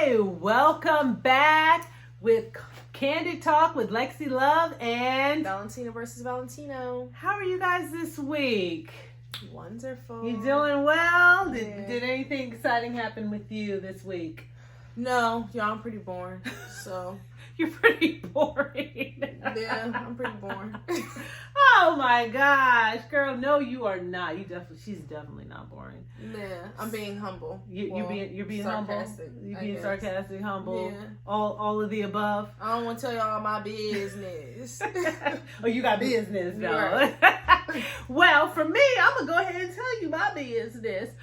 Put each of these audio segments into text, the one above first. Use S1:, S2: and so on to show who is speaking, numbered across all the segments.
S1: Hey, welcome back with Candid Talk with Lexee Love and
S2: Valentina versus Valentino.
S1: How are you guys this week?
S2: Wonderful.
S1: You doing well?
S2: Yeah.
S1: Did anything exciting happen with you this week?
S2: No, y'all, I'm pretty boring. So
S1: You're pretty boring.
S2: yeah, I'm pretty boring.
S1: Oh my gosh, girl! No, you are not. She's definitely not boring.
S2: Yeah, I'm being humble.
S1: You're being
S2: sarcastic,
S1: humble. You're
S2: I
S1: being
S2: guess.
S1: sarcastic, humble.
S2: Yeah.
S1: All of the above.
S2: I don't want to tell y'all my business.
S1: Oh, you got business, though.
S2: Right.
S1: Well, for me, I'm gonna go ahead and tell you my business.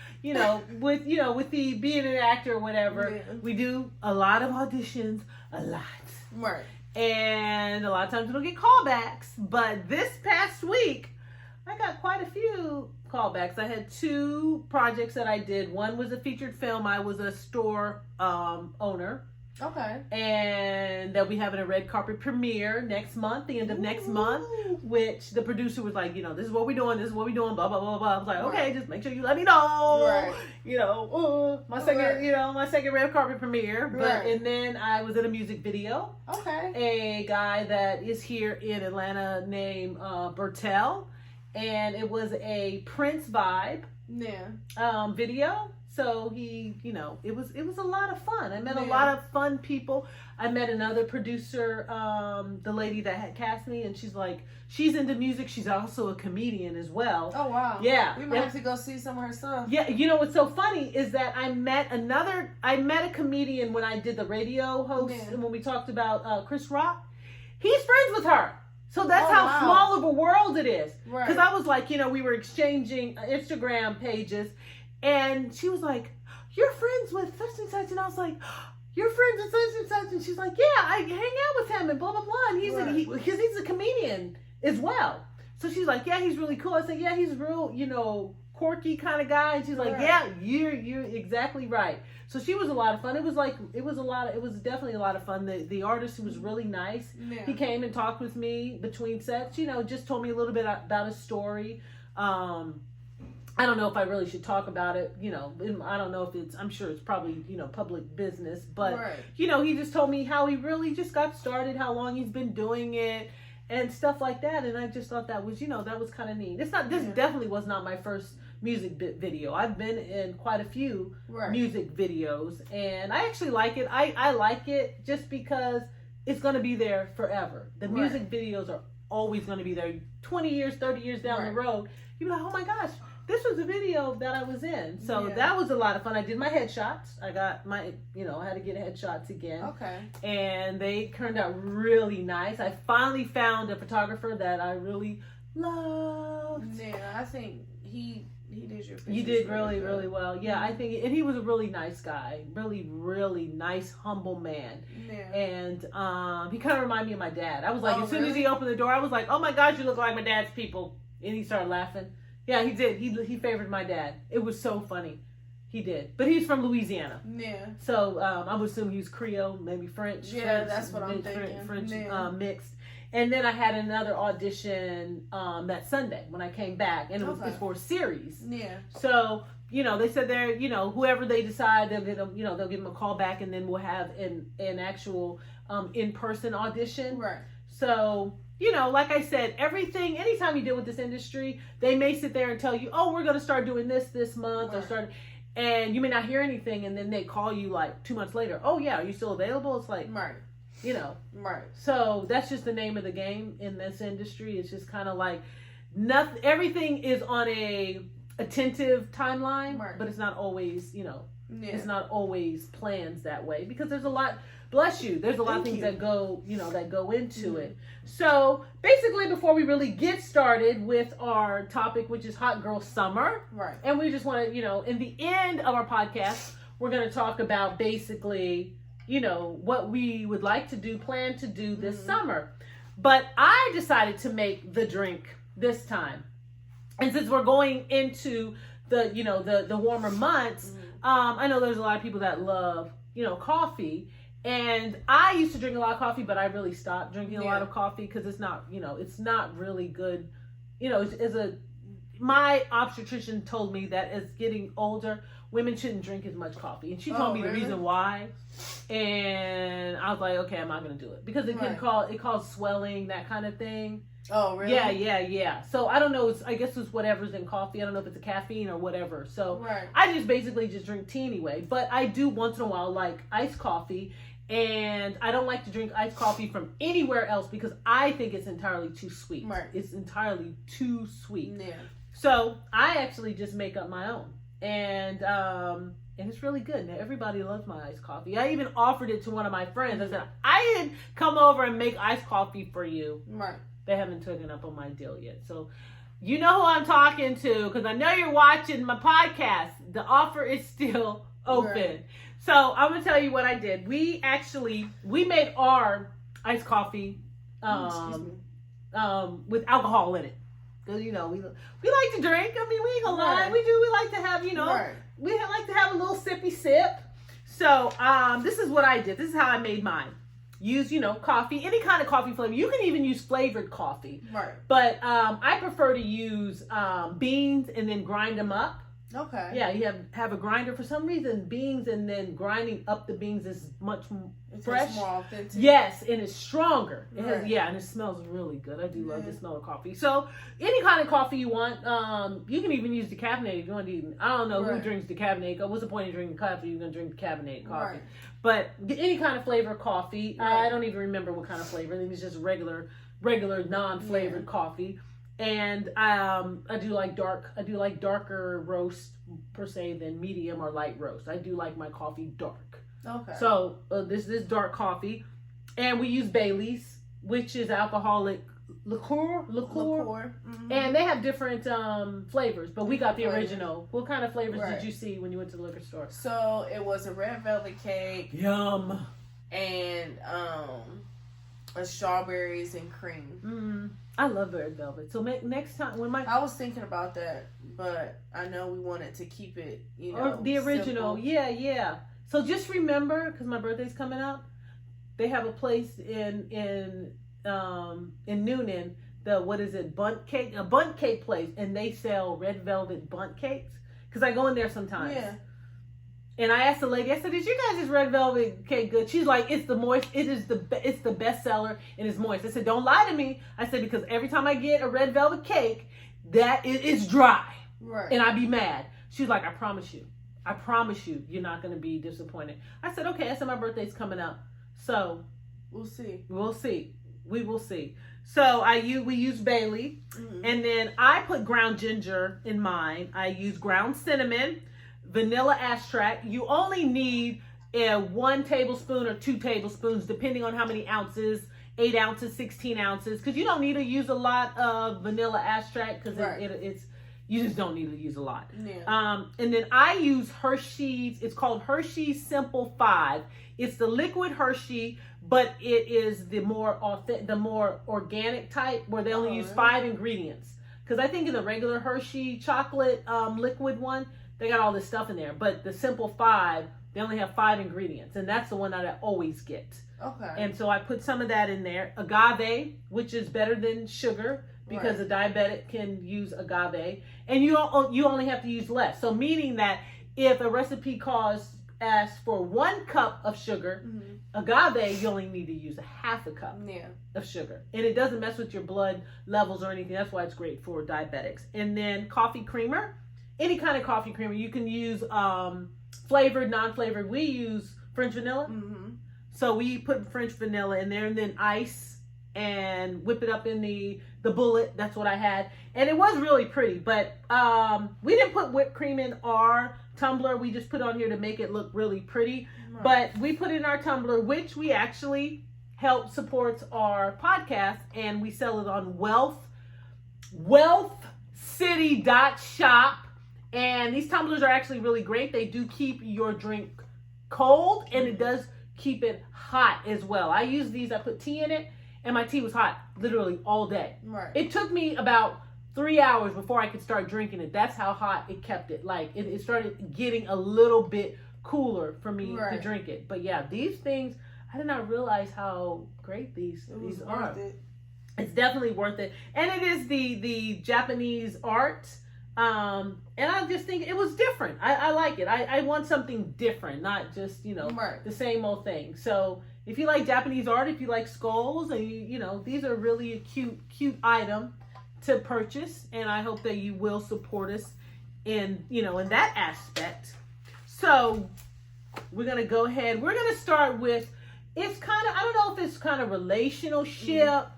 S1: With the being an actor or whatever,
S2: Yeah.
S1: we do a lot of auditions, a lot.
S2: Right.
S1: And a lot of times we don't get callbacks. But this past week, I got quite a few callbacks. I had 2 projects that I did. One was a featured film. I was a store owner.
S2: Okay.
S1: And they'll be having a red carpet premiere next month, the end of next month, which the producer was like, this is what we're doing, blah, blah, blah, blah. I was like, okay, just make sure you let me know.
S2: Right.
S1: My second, my second red carpet premiere.
S2: Right.
S1: And then I was in a music video.
S2: Okay.
S1: A guy that is here in Atlanta named Bertel. And it was a Prince vibe
S2: Yeah.
S1: video. So he, it was a lot of fun. I met a
S2: Yeah.
S1: lot of fun people. I met another producer, the lady that had cast me, and she's into music. She's also a comedian as well.
S2: Oh wow.
S1: Yeah.
S2: We might have to go see some of her stuff.
S1: Yeah, what's so funny is that I met a comedian when I did the radio host,
S2: Yeah.
S1: and when we talked about Chris Rock. He's friends with her. So that's
S2: Oh,
S1: how
S2: wow.
S1: small of a world it is.
S2: Right.
S1: Because I was like, we were exchanging Instagram pages. And she was like, you're friends with such and such. And I was like, you're friends with such and such. And she's like, yeah, I hang out with him and blah, blah, blah. And because he's a comedian as well. So she's like, yeah, he's really cool. I said, yeah, he's real, quirky kind of guy. And she's like, yeah, you're exactly right. So she was a lot of fun. It was definitely a lot of fun. The artist was really nice.
S2: Yeah.
S1: He came and talked with me between sets, just told me a little bit about his story. I don't know if I really should talk about it, I don't know if I'm sure it's probably, public business, but, he just told me how he really just got started, how long he's been doing it and stuff like that. And I just thought that was, that was kind of neat. This definitely was not my first music video. I've been in quite a few music videos and I actually like it. I like it just because it's going to be there forever. The music videos are always going to be there 20 years, 30 years down the road. You're like, oh my gosh. This was the video that I was in. So that was a lot of fun. I did my headshots. I got my, I had to get headshots again.
S2: Okay.
S1: And they turned out really nice. I finally found a photographer that I really loved.
S2: Yeah, I think he did your pictures.
S1: You did really, really well. Yeah, I think, and he was a really nice guy. Really, really nice, humble man.
S2: Yeah.
S1: And he kind of reminded me of my dad. I was like, as soon as
S2: really?
S1: he opened the door, I was like, oh my gosh, you look like my dad's people. And he started laughing. Yeah, he did. He favored my dad. It was so funny. He did. But he's from Louisiana.
S2: Yeah.
S1: So I would assume he's Creole, maybe French.
S2: Yeah, that's what I'm thinking.
S1: French mixed. And then I had another audition that Sunday when I came back. And it was for a series.
S2: Yeah.
S1: So, they said they're, whoever they decide, they'll get them, they'll give them a call back and then we'll have an actual in-person audition.
S2: Right.
S1: So... like I said, anytime you deal with this industry, they may sit there and tell you, oh, we're going to start doing this month and you may not hear anything. And then they call you like 2 months later. Oh yeah. Are you still available? It's like,
S2: Right.
S1: So that's just the name of the game in this industry. It's just kind of like nothing, everything is on a attentive timeline, but it's not always, it's not always plans that way because there's a lot, bless you, there's a lot of things that go, that go into it. So basically before we really get started with our topic, which is Hot Girl Summer.
S2: Right.
S1: And we just want to, in the end of our podcast, we're going to talk about basically, what we would like to do, plan to do this summer. But I decided to make the drink this time. And since we're going into the, the warmer months, I know there's a lot of people that love, coffee. And I used to drink a lot of coffee, but I really stopped drinking a lot of coffee because it's not, it's not really good. My obstetrician told me that as getting older, women shouldn't drink as much coffee. And she told me the reason why. and I was like, okay, I'm not gonna do it because it can cause swelling, that kind of thing.
S2: Oh, really?
S1: Yeah. So I don't know. I guess it's whatever's in coffee. I don't know if it's a caffeine or whatever. So
S2: right.
S1: I just basically just drink tea anyway. But I do once in a while like iced coffee, and I don't like to drink iced coffee from anywhere else because I think it's entirely too sweet.
S2: Right.
S1: It's entirely too sweet.
S2: Yeah.
S1: So I actually just make up my own, and it's really good. Now everybody loves my iced coffee. I even offered it to one of my friends. I said, I didn't come over and make iced coffee for you.
S2: Right.
S1: They haven't taken up on my deal yet. So you know who I'm talking to because I know you're watching my podcast. The offer is still open. Right. So I'm going to tell you what I did. We made our iced coffee with alcohol in it. Because, we like to drink. I mean, we ain't going to lie. We like to have, we like to have a little sippy sip. So this is what I did. This is how I made mine. Use, coffee, any kind of coffee flavor. You can even use flavored coffee.
S2: Right.
S1: But I prefer to use beans and then grind them up.
S2: Okay.
S1: Yeah, you have a grinder. For some reason, beans and then grinding up the beans is much fresh.
S2: More authentic.
S1: Yes, and it's stronger. It
S2: right.
S1: has, and it smells really good. I do love the smell of coffee. So any kind of coffee you want, you can even use decaffeinated if you want to eat. I don't know who drinks decaffeinated. What's the point of drinking coffee? You're going to drink decaffeinated coffee. Right. But any kind of flavor coffee. Right. I don't even remember what kind of flavor. I think it's just regular non-flavored coffee. And I do like darker roast per se than medium or light roast. I do like my coffee dark.
S2: Okay.
S1: So this is dark coffee, and we use Bailey's, which is alcoholic liqueur. Mm-hmm. And they have different flavors, but we got the original. What kind of flavors did you see when you went to the liquor store?
S2: So it was a red velvet cake.
S1: Yum.
S2: And a strawberries and cream.
S1: Mm-hmm. I love red velvet. So next time
S2: I was thinking about that, but I know we wanted to keep it,
S1: or the original.
S2: Simple.
S1: Yeah. So just remember, because my birthday's coming up, they have a place in Noonan, a bundt cake place, and they sell red velvet bundt cakes. Because I go in there sometimes.
S2: Yeah.
S1: And I asked the lady, I said, "Is you guys' red velvet cake good?" She's like, "It's the moist. It's the best seller, and it's moist." I said, "Don't lie to me." I said, "Because every time I get a red velvet cake, it's dry,
S2: right?
S1: And I be mad." She's like, "I promise you, you're not going to be disappointed." I said, "Okay." I said, "My birthday's coming up, so
S2: we'll see.
S1: We will see." So we use Bailey, and then I put ground ginger in mine. I use ground cinnamon. Vanilla extract. You only need 1 tablespoon or 2 tablespoons, depending on how many ounces, 8 ounces, 16 ounces, because you don't need to use a lot of vanilla extract because it's you just don't need to use a lot.
S2: Yeah.
S1: And then I use Hershey's. It's called Hershey's Simple 5. It's the liquid Hershey, but it is the more organic type where they only use 5 ingredients. Because I think in the regular Hershey chocolate liquid one, they got all this stuff in there, but the Simple 5, they only have 5 ingredients, and that's the one that I always get.
S2: Okay.
S1: And so I put some of that in there. Agave, which is better than sugar because a diabetic can use agave, and you only have to use less. So meaning that if a recipe asks for 1 cup of sugar, agave, you only need to use 1/2 cup of sugar, and it doesn't mess with your blood levels or anything. That's why it's great for diabetics. And then coffee creamer. Any kind of coffee creamer. You can use flavored, non-flavored. We use French vanilla. Mm-hmm. So we put French vanilla in there and then ice and whip it up in the bullet. That's what I had. And it was really pretty. But we didn't put whipped cream in our tumbler. We just put on here to make it look really pretty. Right. But we put in our tumbler, which we actually help supports our podcast. And we sell it on wealthcity.shop. And these tumblers are actually really great. They do keep your drink cold, and it does keep it hot as well. I use these. I put tea in it, and my tea was hot literally all day.
S2: Right.
S1: It took me about 3 hours before I could start drinking it. That's how hot it kept it. Like, it started getting a little bit cooler for me to drink it. But yeah, these things, I did not realize how great these are. It's definitely worth it. And it is the Japanese art. And I just think it was different. I like it. I want something different, not just,
S2: Right.
S1: the same old thing. So if you like Japanese art, if you like skulls, and these are really a cute item to purchase. And I hope that you will support us in that aspect. So we're going to go ahead. We're going to start with, it's kind of, I don't know if it's kind of relationship,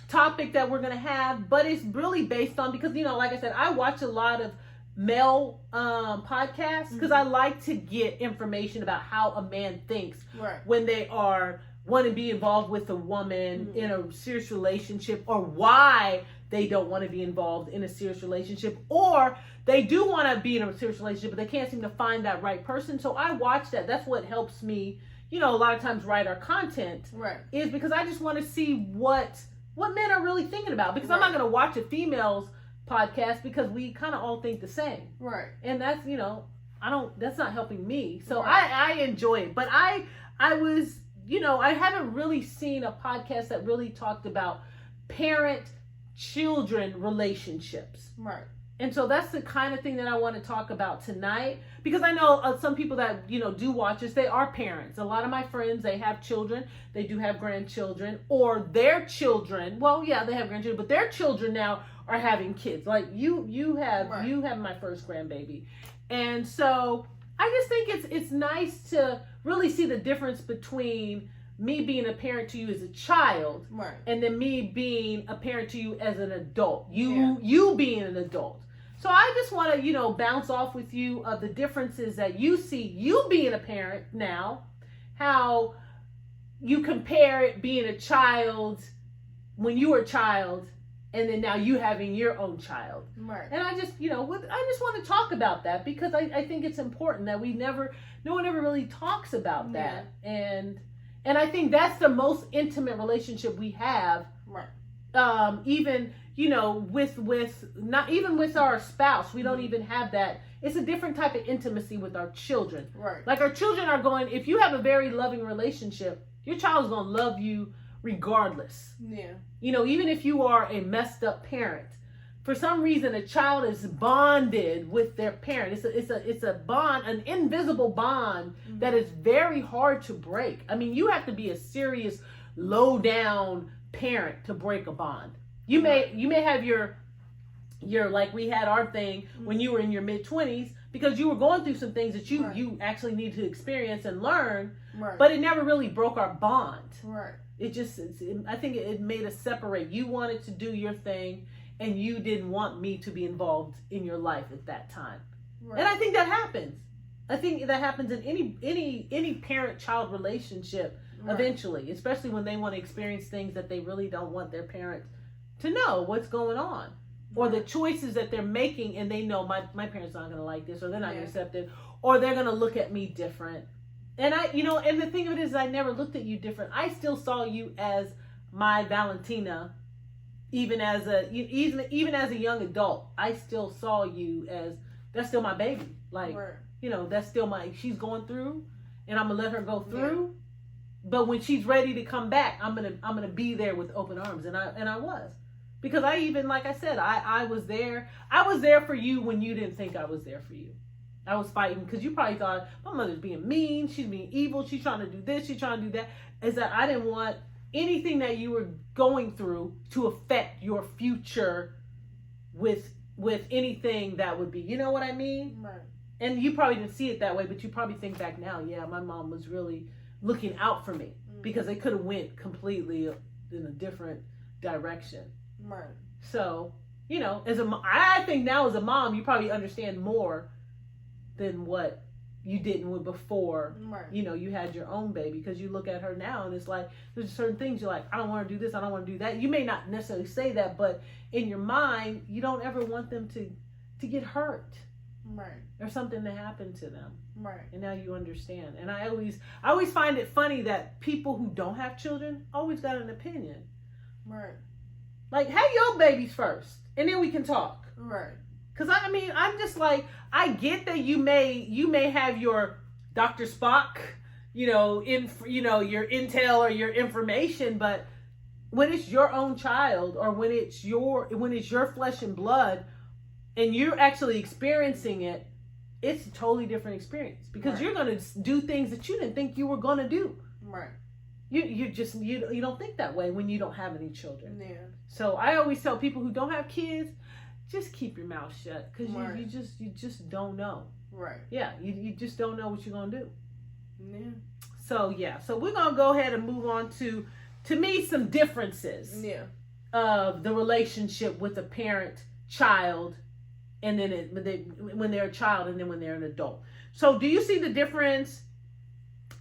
S1: topic that we're going to have, but it's really based on, because like I said, I watch a lot of male podcasts because I like to get information about how a man thinks when they want to be involved with a woman in a serious relationship, or why they don't want to be involved in a serious relationship, or they do want to be in a serious relationship but they can't seem to find that right person. So I watch that. That's what helps me a lot of times write our content, is because I just want to see what men are really thinking about, because I'm not going to watch a female's podcast because we kind of all think the same.
S2: Right.
S1: And that's, that's not helping me. So I enjoy it. But I was, I haven't really seen a podcast that really talked about parent-children relationships.
S2: Right.
S1: And so that's the kind of thing that I want to talk about tonight, because I know some people that, do watch this, they are parents. A lot of my friends, they have children, they do have grandchildren, or their children, well, yeah, they have grandchildren, but their children now are having kids. Like you have my first grandbaby. And so I just think it's nice to really see the difference between me being a parent to you as a child, and then me being a parent to you as an adult. You being an adult. So I just want to, bounce off with you of the differences that you see, you being a parent now, how you compare it being a child when you were a child, and then now you having your own child.
S2: Right.
S1: And I just, I just want to talk about that, because I think it's important that no one ever really talks about that. And I think that's the most intimate relationship we have.
S2: Right.
S1: Even, with not even with our spouse, we don't even have that. It's a different type of intimacy with our children.
S2: Right.
S1: Like our children are going, if you have a very loving relationship, your child is going to love you regardless.
S2: Yeah.
S1: Even if you are a messed up parent, for some reason a child is bonded with their parent. It's a bond, an invisible bond that is very hard to break. I mean, you have to be a serious low down parent to break a bond. You may have your like we had our thing when you were in your mid-20s, because you were going through some things that you actually need to experience and learn, but it never really broke our bond.
S2: Right.
S1: I think it made us separate. You wanted to do your thing, and you didn't want me to be involved in your life at that time. Right. And I think that happens. I think that happens in any parent-child relationship eventually, especially when they want to experience things that they really don't want their parent to know what's going on, or the choices that they're making, and they know my parents are not going to like this, or they're not going to accept it, or they're going to look at me different. And and the thing of it is, I never looked at you different. I still saw you as my Valentina, even as a young adult. I still saw you as, that's still my baby. Like, that's still she's going through, and I'm gonna let her go through. But when she's ready to come back, I'm gonna be there with open arms, and I was, because I even, like I said, I was there. I was there for you when you didn't think I was there for you. I was fighting because you probably thought my mother's being mean, she's being evil, she's trying to do this, she's trying to do that. Is that I didn't want anything that you were going through to affect your future with anything that would be, you know what I mean?
S2: Right.
S1: And you probably didn't see it that way, but you probably think back now, yeah, my mom was really looking out for me, because they could have went completely in a different direction.
S2: Right.
S1: So, I think now as a mom, you probably understand more than what you didn't before.
S2: Right.
S1: You had your own baby, because you look at her now and it's like, there's certain things you're like, I don't want to do this, I don't want to do that. You may not necessarily say that, but in your mind, you don't ever want them to get hurt.
S2: Right.
S1: Or something to happen to them.
S2: Right.
S1: And now you understand. And I always find it funny that people who don't have children always got an opinion.
S2: Right.
S1: Like, have your babies first, and then we can talk.
S2: Right.
S1: Because I'm just like, I get that you may have your Dr. Spock, your intel or your information, but when it's your own child, or when it's your flesh and blood, and you're actually experiencing it, it's a totally different experience because you're going to do things that you didn't think you were going to do.
S2: Right.
S1: You don't think that way when you don't have any children.
S2: Yeah.
S1: So I always tell people who don't have kids, just keep your mouth shut because you just don't know.
S2: Right.
S1: Yeah, you just don't know what you're going to do.
S2: Yeah.
S1: So we're going to go ahead and move on to me, some differences of the relationship with a parent-child, and then when they're a child and then when they're an adult. So do you see the difference?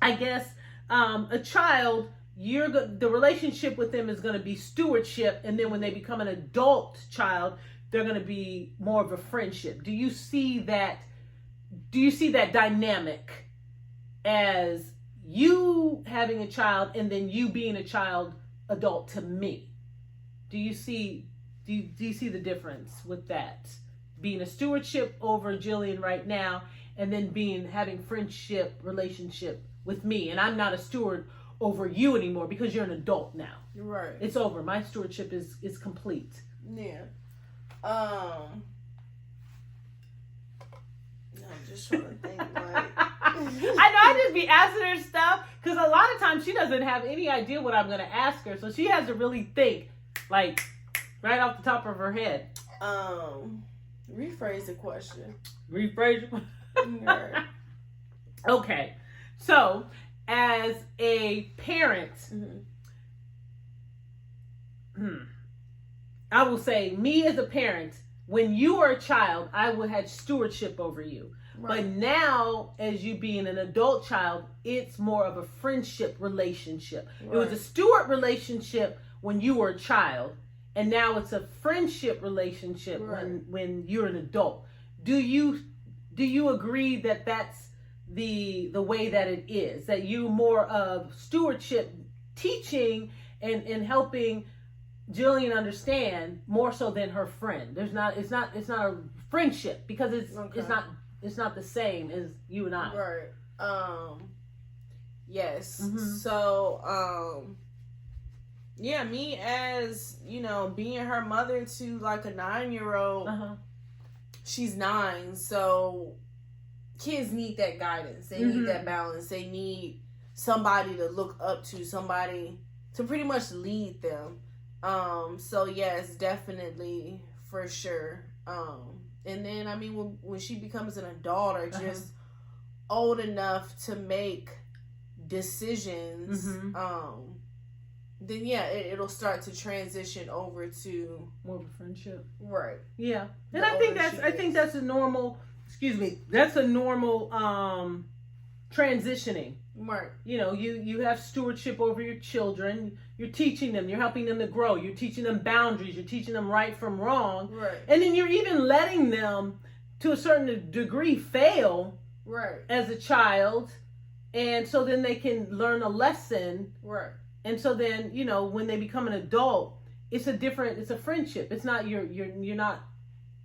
S1: I guess a child, the relationship with them is going to be stewardship, and then when they become an adult child, they're going to be more of a friendship. Do you see that dynamic as you having a child and then you being a child adult to me? Do you see the difference with that? Being a stewardship over Jillian right now, and then having friendship relationship with me, and I'm not a steward over you anymore because you're an adult now.
S2: Right.
S1: It's over. My stewardship is complete.
S2: Yeah. I'm just trying to think like
S1: I know I just be asking her stuff because a lot of times she doesn't have any idea what I'm going to ask her, so she has to really think like right off the top of her head.
S2: Rephrase the question.
S1: Rephrase.
S2: Right.
S1: Okay, so as a parent, I will say, me as a parent, when you were a child, I would have stewardship over you. Right. But now, as you being an adult child, it's more of a friendship relationship. Right. It was a steward relationship when you were a child, and now it's a friendship relationship when you're an adult. Do you agree that that's the way that it is? That you more of stewardship, teaching and helping Jillian understand more so than her friend. It's not a friendship because it's not the same as you and I.
S2: Right. Yes.
S1: Mm-hmm.
S2: So yeah, me as, being her mother to like a 9-year-old. She's 9, so kids need that guidance. They need that balance. They need somebody to look up to, somebody to pretty much lead them. So yes, definitely, for sure. And then, I mean, when she becomes an adult or just old enough to make decisions, then yeah, it'll start to transition over to
S1: more of a friendship.
S2: Right.
S1: Yeah. And I think that's a normal, that's a normal transitioning.
S2: Right.
S1: You have stewardship over your children. You're teaching them. You're helping them to grow. You're teaching them boundaries. You're teaching them right from wrong.
S2: Right.
S1: And then you're even letting them, to a certain degree, fail. Right. As a child, and so then they can learn a lesson.
S2: Right.
S1: And so then when they become an adult, it's a friendship. It's not you're not.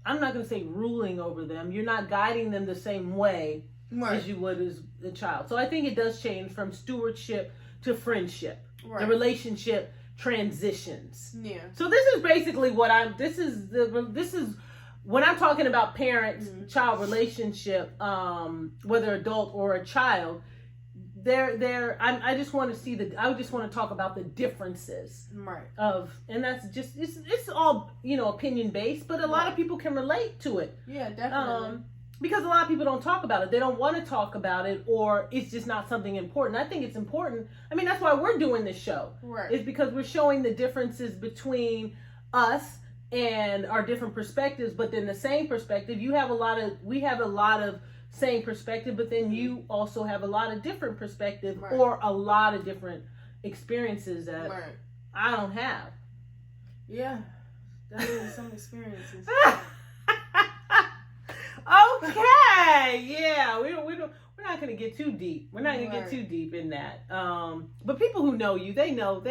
S1: I'm not going to say ruling over them. You're not guiding them the same way. Right. As you would as a child. So I think it does change from stewardship to friendship. Right. The relationship transitions. Yeah. So this is basically this is when I'm talking about parent-child relationship, whether adult or a child, I just want to talk about the differences. Right. And that's just, it's all, opinion based, but a lot of people can relate to it.
S2: Yeah, definitely.
S1: Because a lot of people don't talk about it. They don't want to talk about it, or it's just not something important. I think it's important. I mean, that's why we're doing this show. Right. It's because we're showing the differences between us and our different perspectives, but then the same perspective. We have a lot of same perspective, but then you also have a lot of different perspective, or a lot of different experiences that I don't have.
S2: Yeah. Definitely some experiences.
S1: Okay, yeah, we're not gonna get too deep. We're not gonna get too deep in that. But people who know you, they know,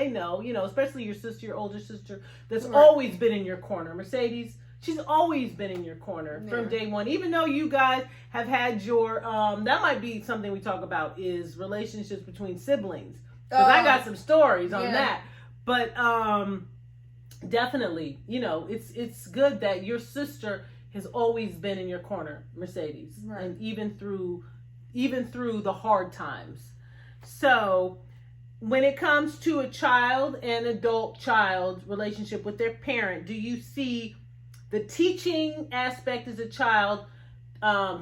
S1: especially your sister, your older sister, that's always been in your corner. Mercedes, she's always been in your corner from day one. Even though you guys have had your, that might be something we talk about, is relationships between siblings. Because I got some stories on that. But definitely, it's good that your sister has always been in your corner, Mercedes,
S2: right.
S1: and even through the hard times. So when it comes to a child and adult child relationship with their parent, do you see the teaching aspect as a child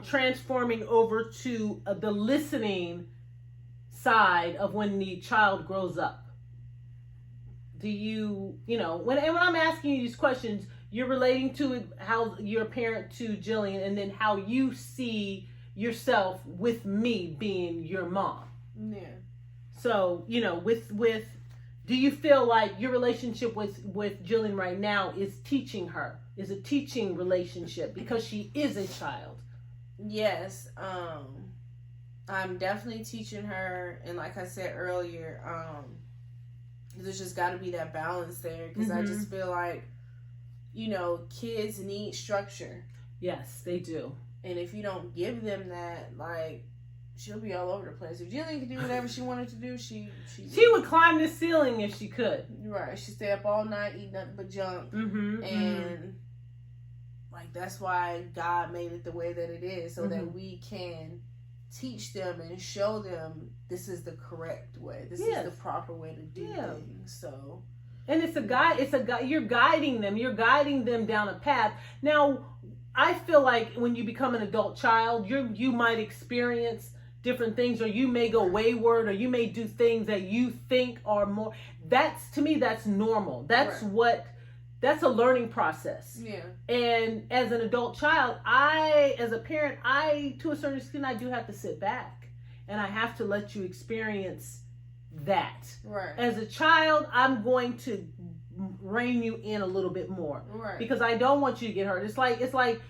S1: transforming over to the listening side of when the child grows up? Do you when I'm asking you these questions, you're relating to it, how you're a parent to Jillian, and then how you see yourself with me being your mom.
S2: Yeah.
S1: So, with do you feel like your relationship with Jillian right now is teaching her? Is a teaching relationship because she is a child?
S2: Yes. I'm definitely teaching her, and like I said earlier, there's just got to be that balance there, because I just feel like, kids need structure.
S1: Yes, they do.
S2: And if you don't give them that, like, she'll be all over the place. If Jillian could do whatever she wanted to do, she
S1: would climb the ceiling if she could.
S2: Right. She'd stay up all night, eat nothing but junk. And like, that's why God made it the way that it is, so that we can teach them and show them this is the correct way. This is the proper way to do things. So, and
S1: it's a guide. You're guiding them. You're guiding them down a path. Now, I feel like when you become an adult child, you might experience different things, or you may go wayward, or you may do things that you think are more. To me, that's normal. That's that's a learning process.
S2: Yeah.
S1: And as an adult child, as a parent, to a certain extent, I do have to sit back and I have to let you experience that.
S2: Right.
S1: As a child, I'm going to rein you in a little bit more.
S2: Right.
S1: Because I don't want you to get hurt. It's like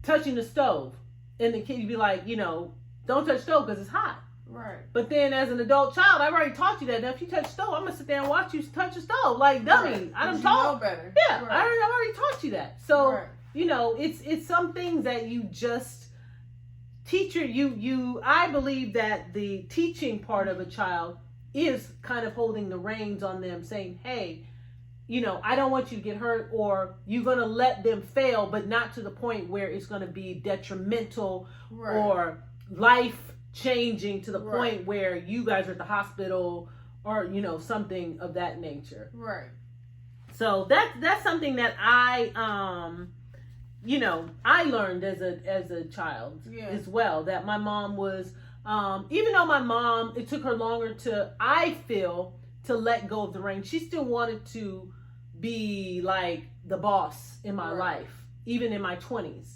S1: touching the stove, and the kid, you'd be like, don't touch stove because it's hot.
S2: Right.
S1: But then as an adult child, I've already taught you that. Now, if you touch stove, I'm going to sit there and watch you touch the stove. Like, dummy.
S2: Right.
S1: I done taught.
S2: You know better.
S1: Yeah.
S2: Right.
S1: I've already taught you that. So, it's some things that you just, I believe that the teaching part of a child is kind of holding the reins on them, saying, hey, I don't want you to get hurt, or you're going to let them fail, but not to the point where it's going to be detrimental or life changing to the point where you guys are at the hospital, or something of that nature.
S2: Right.
S1: So that's something that I I learned as a child as well, that my mom was even though my mom, it took her longer to let go of the reins, she still wanted to be like the boss in my life, even in my 20s,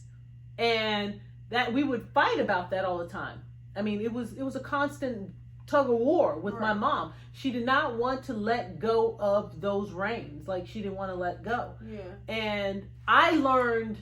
S1: and that we would fight about that all the time. I mean, it was a constant tug of war with my mom. She did not want to let go of those reins. Like, she didn't want to let go.
S2: Yeah.
S1: And I learned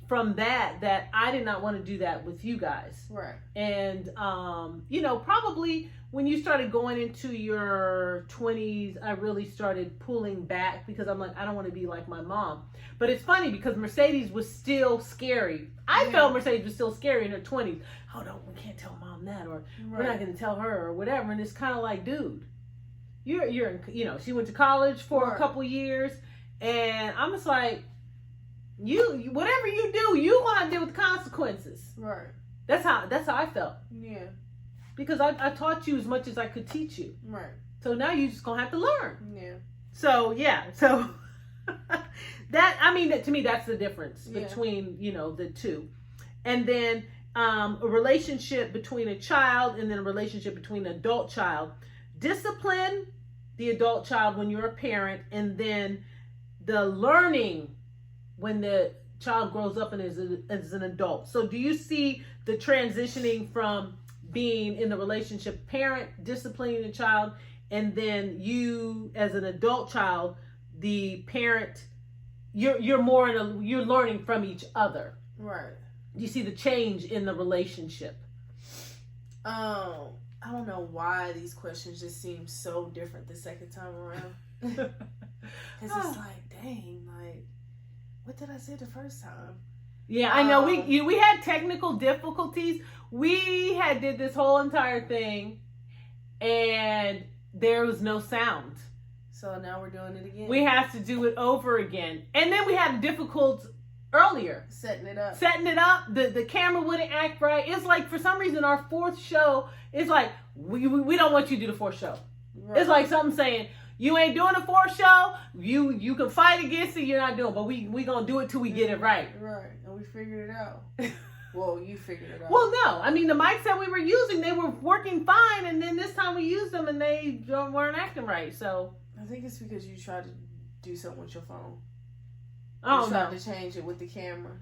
S1: from that I did not want to do that with you guys.
S2: Right.
S1: And, probably when you started going into your 20s, I really started pulling back, because I'm like, I don't want to be like my mom. But it's funny, because Mercedes was still scary. I felt Mercedes was still scary in her 20s. Oh, no, we can't tell mom that, or we're not going to tell her, or whatever. And it's kind of like, dude, you're she went to college for a couple years, and I'm just like, you whatever you do, you want to deal with the consequences.
S2: Right.
S1: That's how I felt.
S2: Yeah.
S1: Because I taught you as much as I could teach you.
S2: Right.
S1: So now you just gonna have to learn.
S2: Yeah.
S1: So that, to me, that's the difference between the two. And then a relationship between a child, and then a relationship between an adult child. Discipline the adult child when you're a parent, and then the learning when the child grows up and is an adult. So do you see the transitioning from being in the relationship parent, disciplining the child, and then you as an adult child, the parent, you're learning from each other?
S2: Right.
S1: Do you see the change in the relationship?
S2: I don't know why these questions just seem so different the second time around. Because it's like, dang, like, what did I say the first time?
S1: Yeah, I know. We had technical difficulties. We did this whole entire thing, and there was no sound.
S2: So now we're doing it again.
S1: We have to do it over again. And then we had a difficult earlier.
S2: Setting it up.
S1: The camera wouldn't act right. It's like, for some reason, our fourth show, it's like, we don't want you to do the fourth show. Right. It's like something saying, you ain't doing the fourth show, you can fight against it, you're not doing it, but we gonna do it till we get it right.
S2: Right, and we figured it out. Well, you figured it out.
S1: Well, no, I mean, the mics that we were using, they were working fine, and then this time we used them and they weren't acting right, so.
S2: I think it's because you tried to do something with your phone.
S1: I
S2: tried to change it with the camera.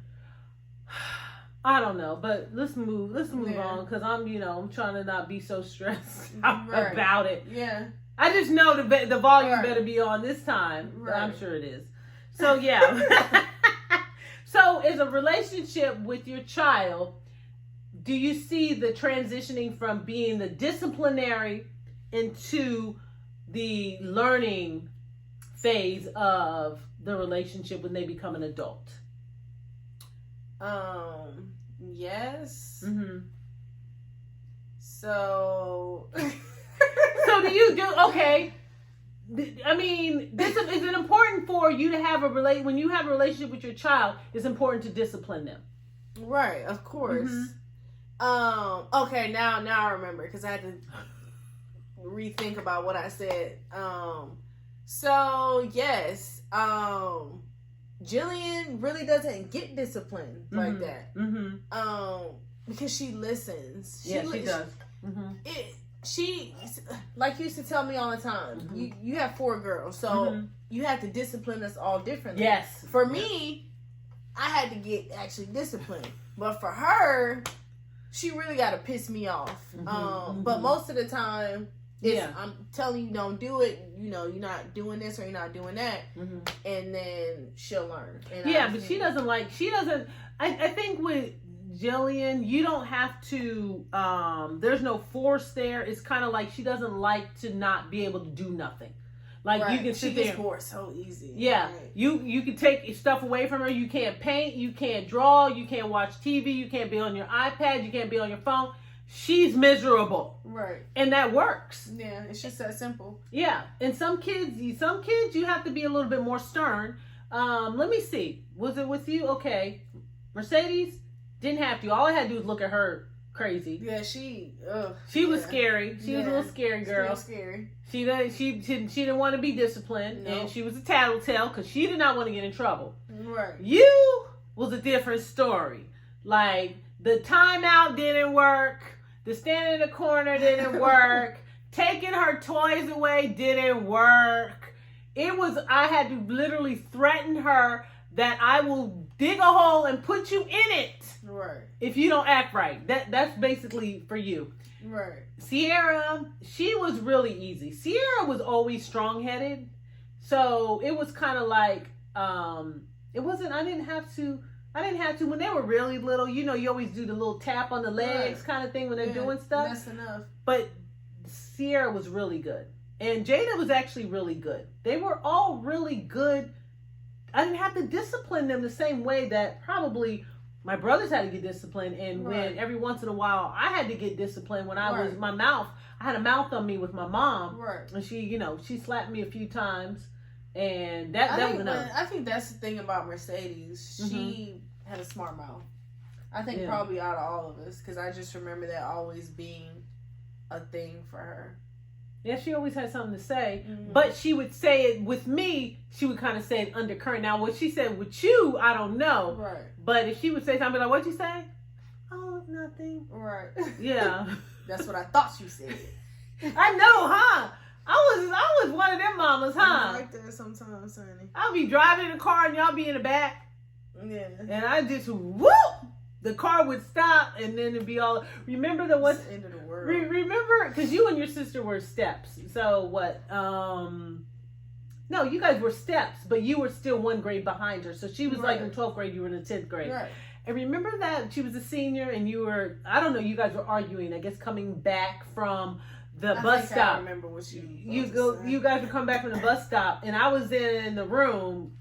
S1: I don't know, but let's move on, because I'm trying to not be so stressed about it.
S2: Yeah.
S1: I just know the volume better be on this time. Right. I'm sure it is. So, yeah. So, as a relationship with your child, do you see the transitioning from being the disciplinary into the learning phase of the relationship when they become an adult?
S2: Yes.
S1: Mm-hmm.
S2: So...
S1: So do you do, okay, I mean, is it important for you to have when you have a relationship with your child, it's important to discipline them?
S2: Right, of course. Mm-hmm. Okay, now I remember, because I had to rethink about what I said. So, yes, Jillian really doesn't get disciplined like that. Mm-hmm. Because she listens.
S1: She does. Mm-hmm.
S2: She, like, used to tell me all the time, mm-hmm. you have 4 girls, so mm-hmm. you have to discipline us all differently.
S1: Yes.
S2: For me, I had to get actually disciplined. But for her, she really got to piss me off. Mm-hmm. But most of the time, I'm telling you, don't do it. You're not doing this or you're not doing that. Mm-hmm. And then she'll learn. And
S1: but she doesn't, I think with Jillian, you don't have to, there's no force there. It's kind of like she doesn't like to not be able to do nothing. Like, you can sit there.
S2: She gets bored so easy.
S1: Yeah. Right. You can take stuff away from her. You can't paint. You can't draw. You can't watch TV. You can't be on your iPad. You can't be on your phone. She's miserable.
S2: Right.
S1: And that works.
S2: Yeah. It's just that simple.
S1: Yeah. And some kids, you have to be a little bit more stern. Let me see. Was it with you? Okay. Mercedes? Didn't have to. All I had to do was look at her crazy.
S2: Yeah, she
S1: was scary. She was a little scary girl.
S2: Scary.
S1: She didn't want to be disciplined, and she was a tattletale because she did not want to get in trouble.
S2: Right.
S1: You was a different story. Like, the timeout didn't work. The stand in the corner didn't work. Taking her toys away didn't work. I had to literally threaten her that I will dig a hole and put you in it.
S2: Right.
S1: If you don't act right. That's basically for you.
S2: Right.
S1: Sierra, she was really easy. Sierra was always strong-headed. So it was kind of like, it wasn't, I didn't have to, when they were really little, you always do the little tap on the legs kind of thing when they're doing stuff.
S2: That's enough.
S1: But Sierra was really good. And Jada was actually really good. They were all really good. I didn't have to discipline them the same way that probably my brothers had to get disciplined. And when every once in a while I had to get disciplined when I was I had a mouth on me with my mom. Right. And she slapped me a few times. And that was enough.
S2: I think that's the thing about Mercedes. She had a smart mouth. I think probably out of all of us. Because I just remember that always being a thing for her.
S1: Yeah, she always had something to say, but she would say it with me. She would kind of say it undercurrent. Now, what she said with you, I don't know. Right. But if she would say something, I'd be like, "What'd you say?" "Oh, nothing."
S2: Right.
S1: Yeah.
S2: That's what I thought you said.
S1: I know, huh? I was one of them mamas, huh?
S2: I like that sometimes, honey.
S1: I'll be driving in the car and y'all be in the back.
S2: Yeah.
S1: And I just whoop. The car would stop, and then it'd be all. Remember the what?
S2: End of the world.
S1: Remember, because you and your sister were steps. So what? No, you guys were steps, but you were still 1 grade behind her. So she was like in 12th grade, you were in the 10th grade. Right. And remember that she was a senior, and you were. I don't know. You guys were arguing. I guess coming back from the bus stop.
S2: I remember what
S1: you guys would come back from the bus stop, and I was in the room,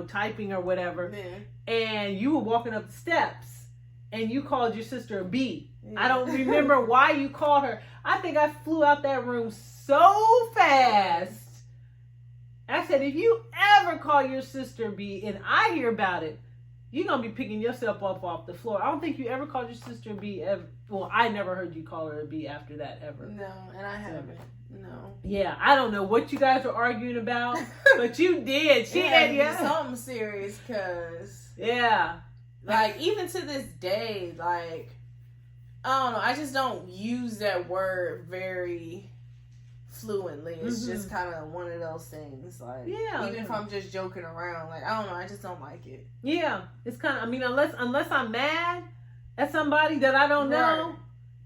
S1: typing or whatever, and you were walking up the steps. And you called your sister a B. Yeah. I don't remember why you called her. I think I flew out that room so fast. I said, if you ever call your sister B and I hear about it, you're gonna be picking yourself up off the floor. I don't think you ever called your sister a B ever. Well, I never heard you call her a B after that ever.
S2: No, and I haven't. No.
S1: Yeah, I don't know what you guys were arguing about, but you did. She had
S2: something serious, cause
S1: yeah,
S2: like even to this day, like I don't know, I just don't use that word very fluently. It's just kind of one of those things. Like even if I'm just joking around, like I don't know, I just don't like it.
S1: Yeah, it's kind of. I mean, unless I'm mad at somebody that I don't know.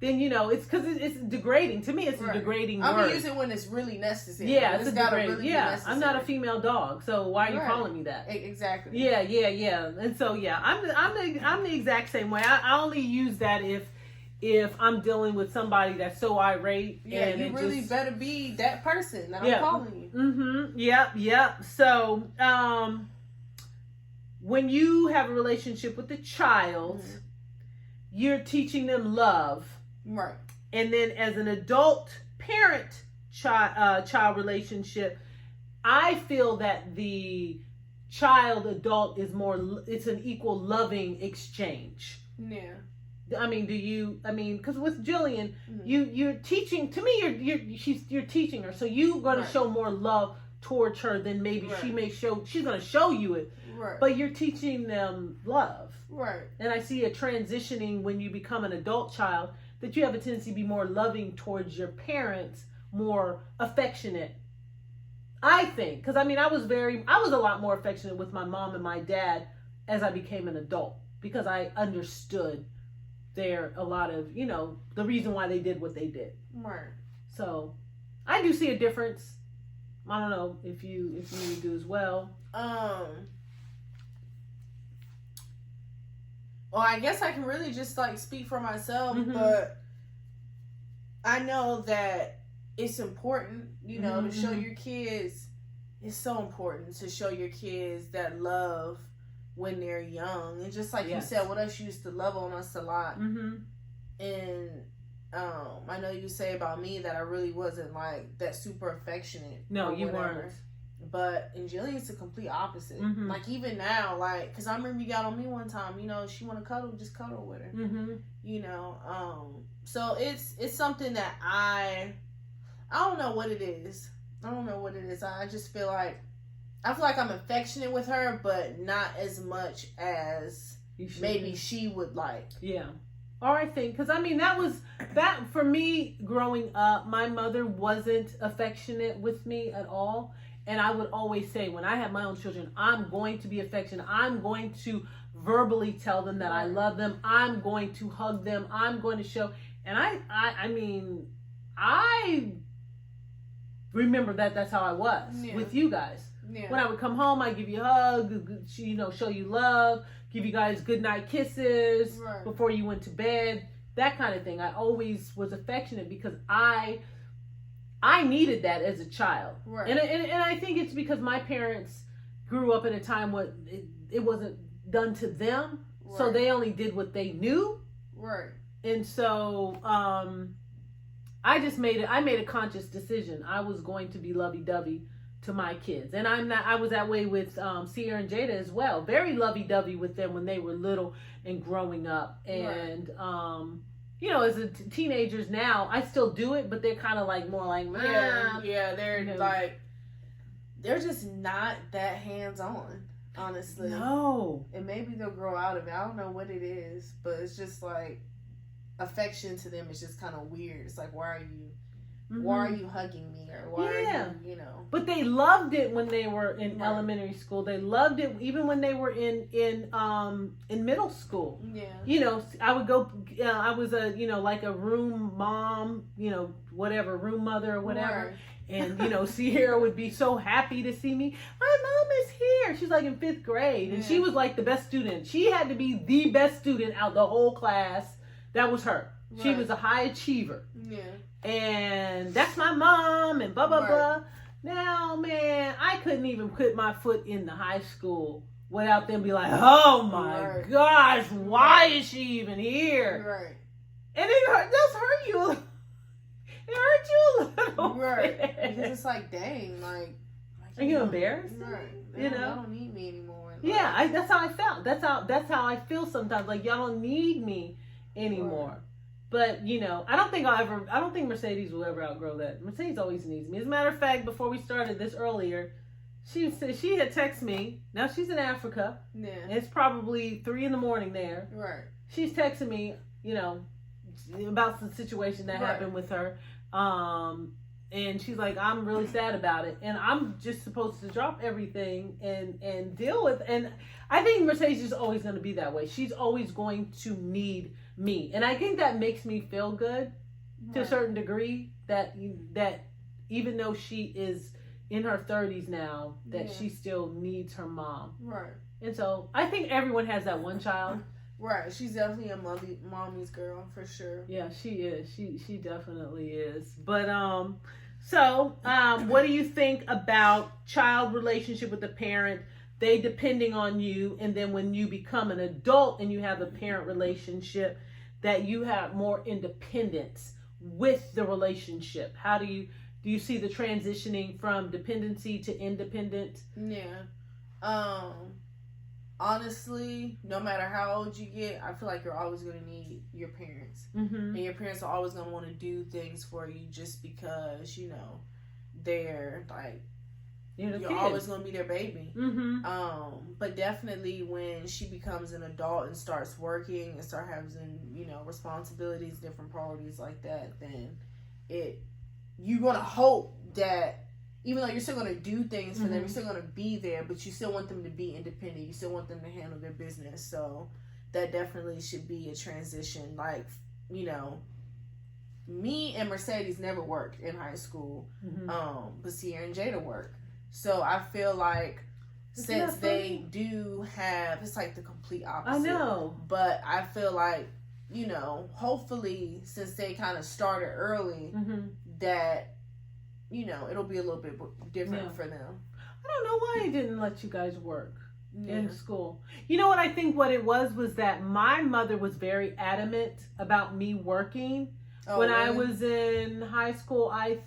S1: Then it's because it's degrading to me. It's a degrading word.
S2: I'm use it when it's really necessary.
S1: Yeah, it's degrading. Really I'm not a female dog, so why are you calling me that?
S2: Exactly.
S1: Yeah, and so I'm the exact same way. I only use that if I'm dealing with somebody that's so irate.
S2: Yeah, and you really better be that person that I'm calling you.
S1: Mm-hmm. Yep. So when you have a relationship with a child, you're teaching them love.
S2: Right.
S1: And then as an adult parent child relationship, I feel that the child adult is it's an equal loving exchange.
S2: Yeah.
S1: I mean, because with Jillian, you're teaching, to me, you're teaching her. So you're going to show more love towards her than maybe she's going to show you it.
S2: Right.
S1: But you're teaching them love.
S2: Right.
S1: And I see a transitioning when you become an adult child, that you have a tendency to be more loving towards your parents, more affectionate. I think, because I was a lot more affectionate with my mom and my dad as I became an adult, because I understood a lot of, the reason why they did what they did.
S2: Right.
S1: So I do see a difference. I don't know if you do as well.
S2: Well, I guess I can really just speak for myself, but I know that it's important, to show your kids. It's so important to show your kids that love when they're young. And just like you said, with us, you used to love on us a lot. And I know you say about me that I really wasn't that super affectionate.
S1: No, you weren't.
S2: But in Jillian's the complete opposite. Even now, because I remember you got on me one time, she want to cuddle, just cuddle with her. So it's something that I don't know what it is. I just feel like I'm affectionate with her, but not as much as maybe she would like.
S1: Yeah. Or I think, because that for me growing up, my mother wasn't affectionate with me at all. And I would always say, when I have my own children, I'm going to be affectionate. I'm going to verbally tell them that I love them. I'm going to hug them. I'm going to show. And I remember that's how I was with you guys. Yeah. When I would come home, I'd give you a hug, show you love, give you guys goodnight kisses before you went to bed, that kind of thing. I always was affectionate because I needed that as a child. Right. And I think it's because my parents grew up in a time when it wasn't done to them. Right. So they only did what they knew.
S2: Right.
S1: And so I made a conscious decision. I was going to be lovey-dovey to my kids. And I was that way with Sierra and Jada as well. Very lovey-dovey with them when they were little and growing up. And as a teenagers now, I still do it, but they're kind of more
S2: they're just not that hands-on, honestly.
S1: No.
S2: And maybe they'll grow out of it. I don't know what it is, but it's just affection to them is just kind of weird. It's why are you hugging me, or why are you,
S1: But they loved it when they were in elementary school. They loved it even when they were in middle school. Yeah. I would go. I was a a room mom. Whatever, room mother or whatever. Right. And Sierra would be so happy to see me. My mom is here. She's in 5th grade, and she was the best student. She had to be the best student out the whole class. That was her. Right. She was a high achiever. Yeah. And that's my mom and blah, blah, blah. Now, man, I couldn't even put my foot in the high school without them be oh my gosh, why is she even here?
S2: Right.
S1: And it just hurt you. It hurt you a little bit.
S2: Because it's dang,
S1: are you embarrassed?
S2: Right. They don't need me anymore.
S1: Yeah, that's how I felt. That's how I feel sometimes. Like, y'all don't need me anymore. Right. But I don't think Mercedes will ever outgrow that. Mercedes always needs me. As a matter of fact, before we started this earlier, she said she had texted me. Now she's in Africa.
S2: Yeah.
S1: It's probably 3 a.m. there.
S2: Right.
S1: She's texting me, about the situation that happened with her. And she's like, I'm really sad about it. And I'm just supposed to drop everything and deal with. And I think Mercedes is always going to be that way. She's always going to need me. And I think that makes me feel good to a certain degree, that even though she is in her 30s now, that she still needs her mom.
S2: Right. And
S1: so I think everyone has that one child.
S2: Right. She's definitely a mommy's girl for sure.
S1: Yeah, she is. She definitely is. But what do you think about child relationship with the parent, they depending on you, and then when you become an adult and you have a parent relationship, that you have more independence with the relationship? How do you see the transitioning from dependency to independent?
S2: Yeah. Honestly, no matter how old you get, I feel like you're always going to need your parents.
S1: Mm-hmm.
S2: And your parents are always going to want to do things for you just because, they're like, you're always going to be their baby.
S1: Mm-hmm.
S2: But definitely when she becomes an adult and starts working and start having, responsibilities, different priorities like that, then you're going to hope that even though you're still going to do things for them, you're still going to be there, but you still want them to be independent. You still want them to handle their business. So that definitely should be a transition. Like, me and Mercedes never worked in high school, but Sierra and Jada work. So I feel like since they do have, it's like the complete opposite.
S1: I know.
S2: But I feel like, hopefully since they kind of started early, that it'll be a little bit different for them.
S1: I don't know why he didn't let you guys work in school. You know what I think what it was that my mother was very adamant about me working. When I was in high school, I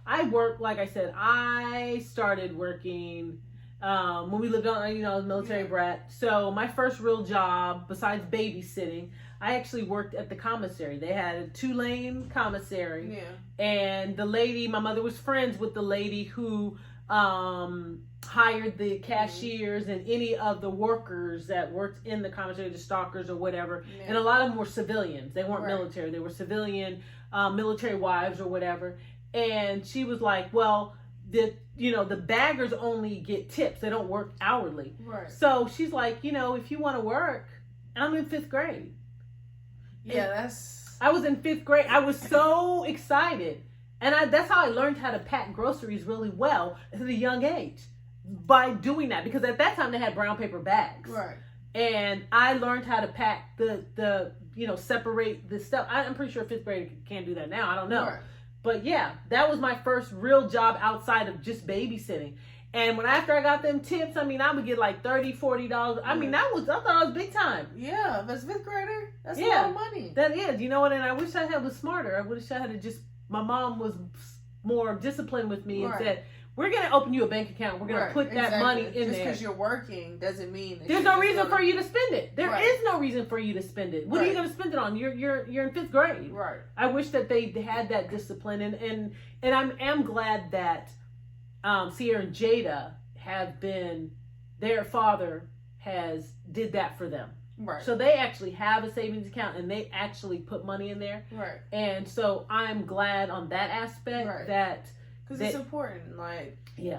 S1: I worked, like I said, I started working when we lived on, I was a military brat. So my first real job, besides babysitting, I actually worked at the commissary. They had a 2-lane commissary.
S2: Yeah.
S1: And the lady, my mother was friends with the lady who hired the cashiers and any of the workers that worked in the commissary, the stalkers or whatever. Yeah. And a lot of them were civilians. They weren't military. They were civilian, military wives or whatever. And she was like, well, the baggers only get tips. They don't work hourly.
S2: Right.
S1: So she's like, if you want to work, I'm in 5th grade.
S2: Yeah,
S1: I was in 5th grade. I was so excited. And that's how I learned how to pack groceries really well at a young age. By doing that. Because at that time they had brown paper bags.
S2: Right.
S1: And I learned how to pack the separate the stuff. I'm pretty sure 5th grade can't do that now. I don't know. Right. But yeah, that was my first real job outside of just babysitting. And after I got them tips, I would get like $30, $40. I thought it was big time.
S2: Yeah, that's 5th grader. That's a lot of money.
S1: That is. You know what? And I wish I was smarter. I wish I had my mom was more disciplined with me and said, we're going to open you a bank account. We're going to put that money in there.
S2: Just because you're working doesn't mean
S1: there's no reason for you to spend it. There is no reason for you to spend it. What are you going to spend it on? You're in 5th grade.
S2: Right.
S1: I wish that they had that discipline, and I'm glad that Sierra and Jada have been, their father did that for them.
S2: Right.
S1: So they actually have a savings account and they actually put money in there.
S2: Right.
S1: And so I'm glad on that aspect that.
S2: Because it's important. Like,
S1: yeah.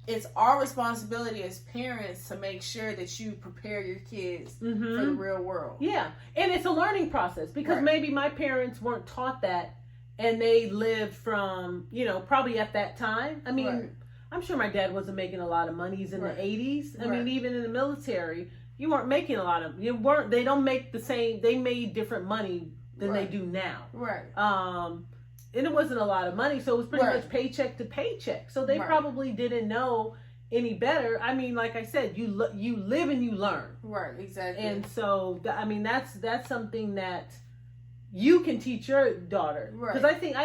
S2: It's our responsibility as parents to make sure that you prepare your kids for the real world.
S1: Yeah. And it's a learning process because maybe my parents weren't taught that and they lived from, probably at that time. I'm sure my dad wasn't making a lot of money. He's in the 80s. Even in the military, you weren't making a lot of, they don't make the same, they made different money than they do now.
S2: Right.
S1: And it wasn't a lot of money, so it was pretty much paycheck to paycheck. So they probably didn't know any better. Like I said, you live and you learn.
S2: Right, exactly.
S1: And so, that's something that, you can teach your daughter.
S2: Right.
S1: Because I think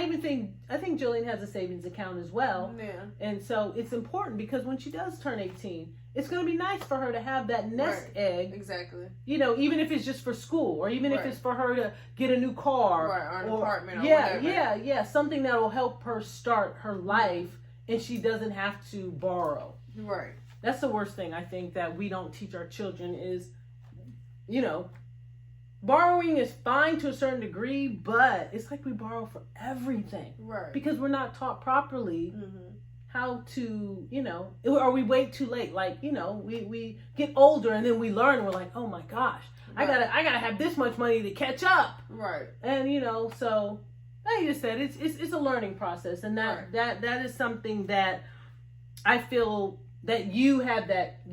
S1: Jillian has a savings account as well.
S2: Yeah.
S1: And so it's important because when she does turn 18, it's going to be nice for her to have that nest egg.
S2: Exactly.
S1: You know, even if it's just for school, or even if it's for her to get a new car.
S2: Right, or an apartment or whatever.
S1: Yeah. Something that will help her start her life and she doesn't have to borrow.
S2: Right.
S1: That's the worst thing I think that we don't teach our children is, you know, borrowing is fine to a certain degree, but it's like we borrow for everything.
S2: Right.
S1: Because we're not taught properly how to, you know, or we wait too late. Like, you know, we get older and then we learn. We're like, oh my gosh, I gotta have this much money to catch up.
S2: Right.
S1: And you know, so like you just said, it's a learning process, and that is something that I feel that you have that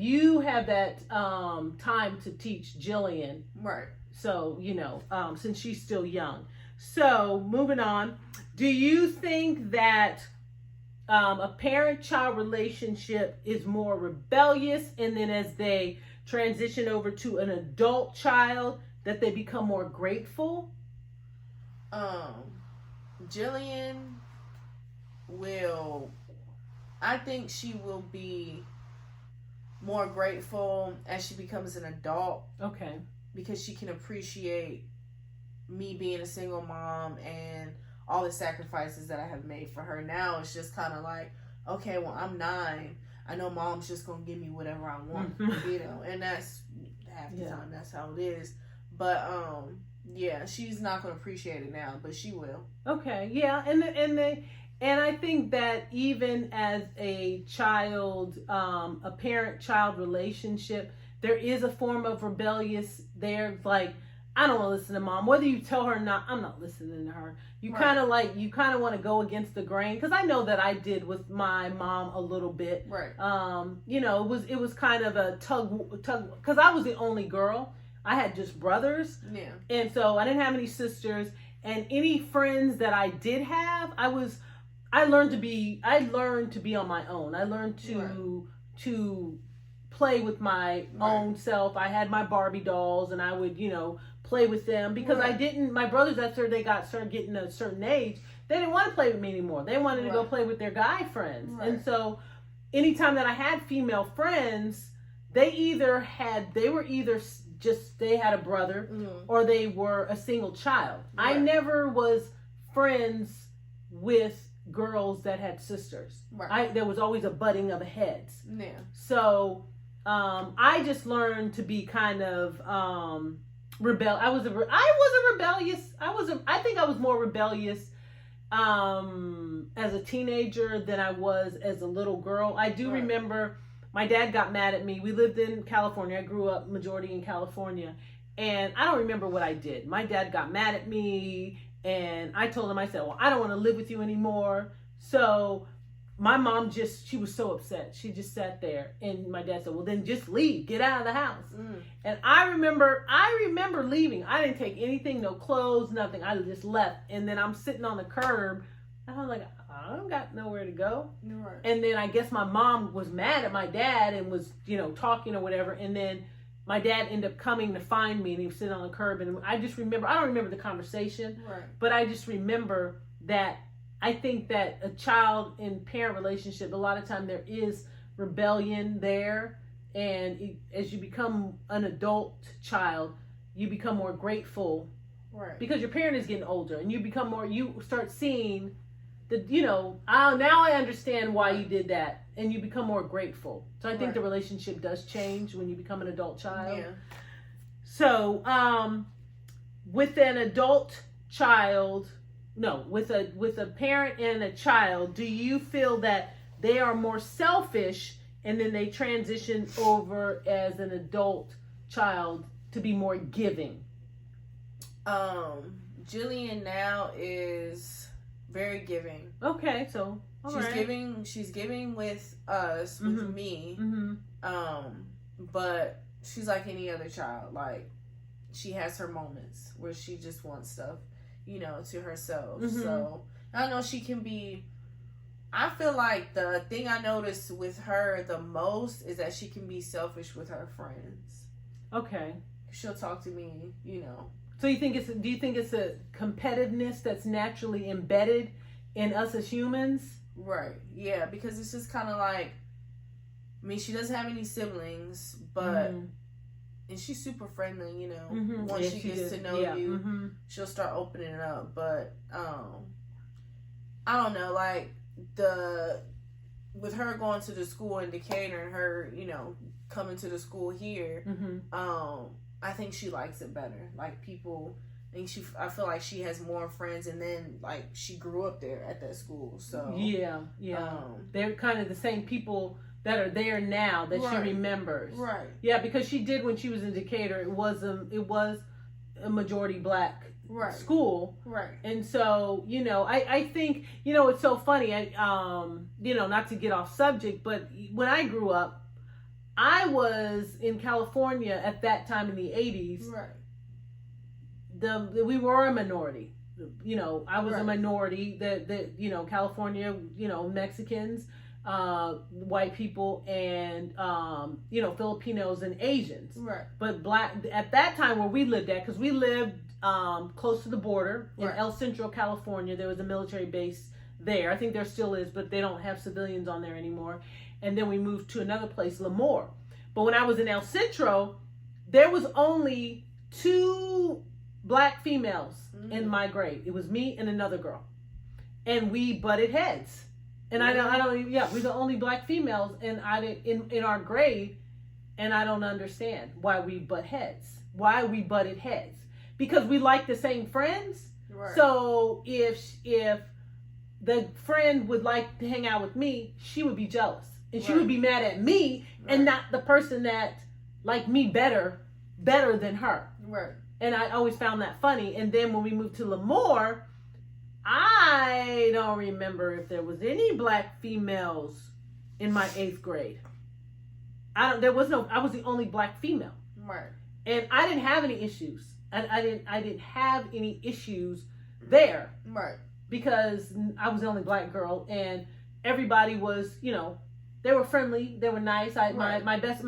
S1: time to teach Jillian.
S2: Right.
S1: So, you know, since she's still young. So, moving on, do you think that a parent-child relationship is more rebellious, and then as they transition over to an adult child, that they become more grateful?
S2: Jillian I think she will be more grateful as she becomes an adult.
S1: Okay.
S2: Because she can appreciate me being a single mom and all the sacrifices that I have made for her. Now it's just kind of like, okay, well, I'm 9. I know mom's just going to give me whatever I want, you know, and that's half the time. That's how it is. But, yeah, she's not going to appreciate it now, but she will.
S1: Okay. Yeah. And I think that even as a child, a parent-child relationship, there is a form of rebellious there. Like, I don't want to listen to mom. Whether you tell her or not, I'm not listening to her. You kind of want to go against the grain. Because I know that I did with my mom a little bit.
S2: Right.
S1: You know, it was kind of a tug. Because I was the only girl. I had just brothers.
S2: Yeah. And
S1: so I didn't have any sisters. And any friends that I did have, I learned to be on my own. I learned to play with my own self. I had my Barbie dolls and I would, you know, play with them because my brothers after they started getting a certain age, they didn't want to play with me anymore. They wanted to go play with their guy friends. Right. And so anytime that I had female friends, they had a brother or they were a single child. Right. I never was friends with girls that had sisters. Right. There was always a butting of heads. Yeah. So I just learned to be kind of I think I was more rebellious as a teenager than I was as a little girl. I do remember my dad got mad at me. We lived in California. I grew up majority in California. And I don't remember what I did. My dad got mad at me. And I told him, I said, well, I don't want to live with you anymore. So my mom she was so upset. She just sat there. And my dad said, well, then just leave. Get out of the house. And I remember leaving. I didn't take anything, no clothes, nothing. I just left. And then I'm sitting on the curb. And I was like, I don't got nowhere to go. Right. And then I guess my mom was mad at my dad and was, you know, talking or whatever. And then my dad ended up coming to find me and he was sitting on the curb. And I just remember, I don't remember the conversation, but I just remember that I think that a child and parent relationship, a lot of time there is rebellion there. And as you become an adult child, you become more grateful because your parent is getting older and you start seeing that, you know, now I understand why you did that. And you become more grateful. So I think the relationship does change when you become an adult child. Yeah. So, with an adult child, with a parent and a child, do you feel that they are more selfish and then they transition over as an adult child to be more giving?
S2: Jillian now is very giving.
S1: Okay, so
S2: she's giving with us, with me. But she's like any other child. Like, she has her moments where she just wants stuff, you know, to herself. So I know she can be. I feel like the thing I noticed with her the most is that she can be selfish with her friends.
S1: Okay.
S2: She'll talk to me, you know,
S1: So do you think it's a competitiveness that's naturally embedded in us as humans?
S2: Right. Yeah, because it's just kind of like, I mean, she doesn't have any siblings, but and she's super friendly, you know. Once she gets to know you, she'll start opening it up. But I don't know, like with her going to the school in Decatur and her, you know, coming to the school here, I think she likes it better. Like people, I feel like she has more friends, and then like she grew up there at that school. So
S1: yeah, they're kind of the same people that are there now that she remembers.
S2: Right.
S1: Yeah, because she did when she was in Decatur. It was a majority black school.
S2: Right.
S1: And so, you know, I think, you know, it's so funny. You know, not to get off subject, but when I grew up, I was in California at that time in the 80s.
S2: Right.
S1: We were a minority. You know, I was a minority. That you know, California, you know, Mexicans, white people, and you know, Filipinos and Asians.
S2: Right.
S1: But black at that time where we lived at, because we lived close to the border in El Centro, California. There was a military base there. I think there still is, but they don't have civilians on there anymore. And then we moved to another place, Lemoore. But when I was in El Centro, there was only 2 black females in my grade. It was me and another girl, and we butted heads. And I don't. Yeah, we're the only black females, and in our grade, and I don't understand why we butt heads. Why we butted heads? Because we like the same friends. Right. So if the friend would like to hang out with me, she would be jealous, and she would be mad at me, and not the person that liked me better than her.
S2: Right.
S1: And I always found that funny. And then when we moved to Lemoore, I don't remember if there was any black females in my 8th grade. I was the only black female.
S2: Right.
S1: And I didn't have any issues. I didn't have any issues there.
S2: Right.
S1: Because I was the only black girl, and everybody was, you know, they were friendly, they were nice. My best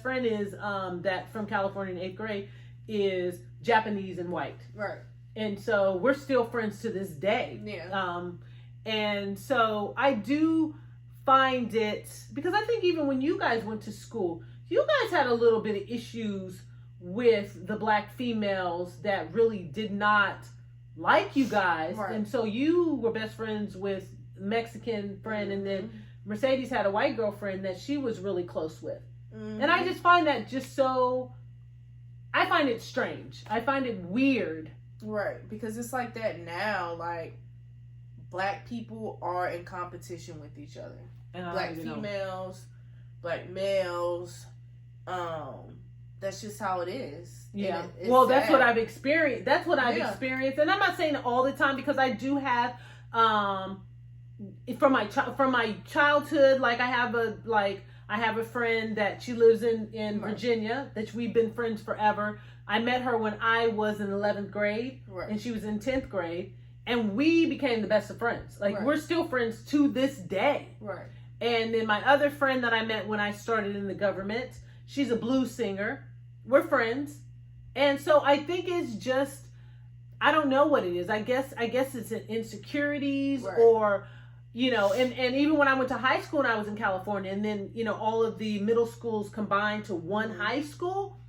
S1: friend is that from California in 8th grade is Japanese and white.
S2: Right.
S1: And so we're still friends to this day.
S2: Yeah.
S1: And so I do find it, because I think even when you guys went to school, you guys had a little bit of issues with the black females that really did not like you guys. Right. And so you were best friends with Mexican friend, and then Mercedes had a white girlfriend that she was really close with. And I just find that I find it strange. I find it weird.
S2: Right, because it's like that now. Like, black people are in competition with each other. And black females, black males. That's just how it is.
S1: Yeah. Well, that's what I've experienced. That's what I've experienced, and I'm not saying it all the time, because I do have, from my childhood, like I have a friend that she lives in Virginia, that we've been friends forever. I met her when I was in 11th grade, and she was in 10th grade, and we became the best of friends. Like, we're still friends to this day.
S2: Right.
S1: And then my other friend that I met when I started in the government, she's a blues singer. We're friends. And so I think it's just, I don't know what it is. I guess it's insecurities, or, you know, and even when I went to high school and I was in California, and then, you know, all of the middle schools combined to one high school,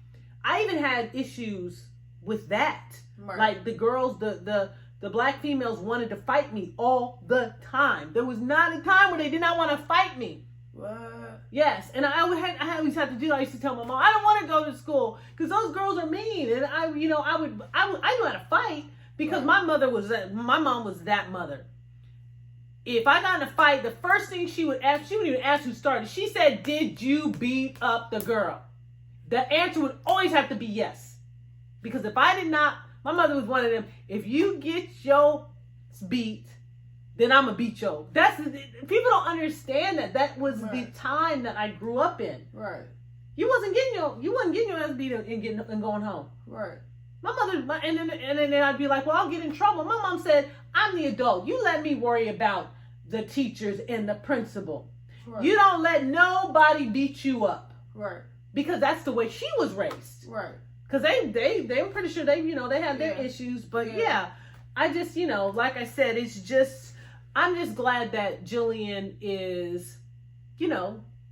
S1: I even had issues with that. Right. Like the girls, the black females wanted to fight me all the time. There was not a time where they did not want to fight me.
S2: What?
S1: Yes, and I always had to do. I used to tell my mom, I don't want to go to school because those girls are mean, and I knew how to fight, because my mom was that mother. If I got in a fight, the first thing she would even ask who started. She said, "Did you beat up the girl?" The answer would always have to be yes, because if I did not, my mother was one of them. If you get your beat, then I'm gonna beat you. People don't understand that was the time that I grew up in.
S2: Right.
S1: You wasn't getting your ass beat and going home.
S2: Right.
S1: My mother, and then I'd be like, well, I'll get in trouble. My mom said, I'm the adult. You let me worry about the teachers and the principal. Right. You don't let nobody beat you up.
S2: Right.
S1: Because that's the way she was raised.
S2: Right.
S1: because they were pretty sure they had their issues, but I just like I said, it's just I'm just glad that Jillian is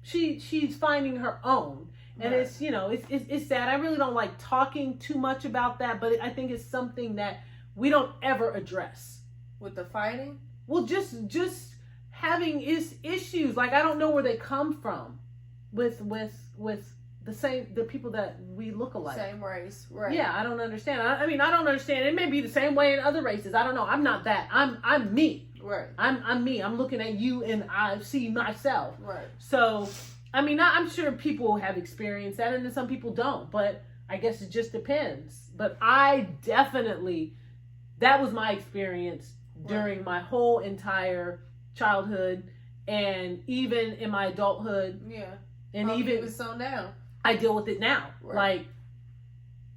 S1: she's finding her own. And it's it's sad. I really don't like talking too much about that, but I think it's something that we don't ever address.
S2: With the fighting?
S1: Well, just having issues. Like I don't know where they come from with the people that we look alike.
S2: Same race, right?
S1: Yeah, I don't understand. I mean, I don't understand. It may be the same way in other races. I don't know. I'm not that. I'm me.
S2: Right.
S1: I'm me. I'm looking at you and I see myself.
S2: Right.
S1: So. I mean, I'm sure people have experienced that, and then some people don't. But I guess it just depends. But I definitely, that was my experience during my whole entire childhood, and even in my adulthood.
S2: Yeah.
S1: And even
S2: so now,
S1: I deal with it now.
S2: Right.
S1: Like,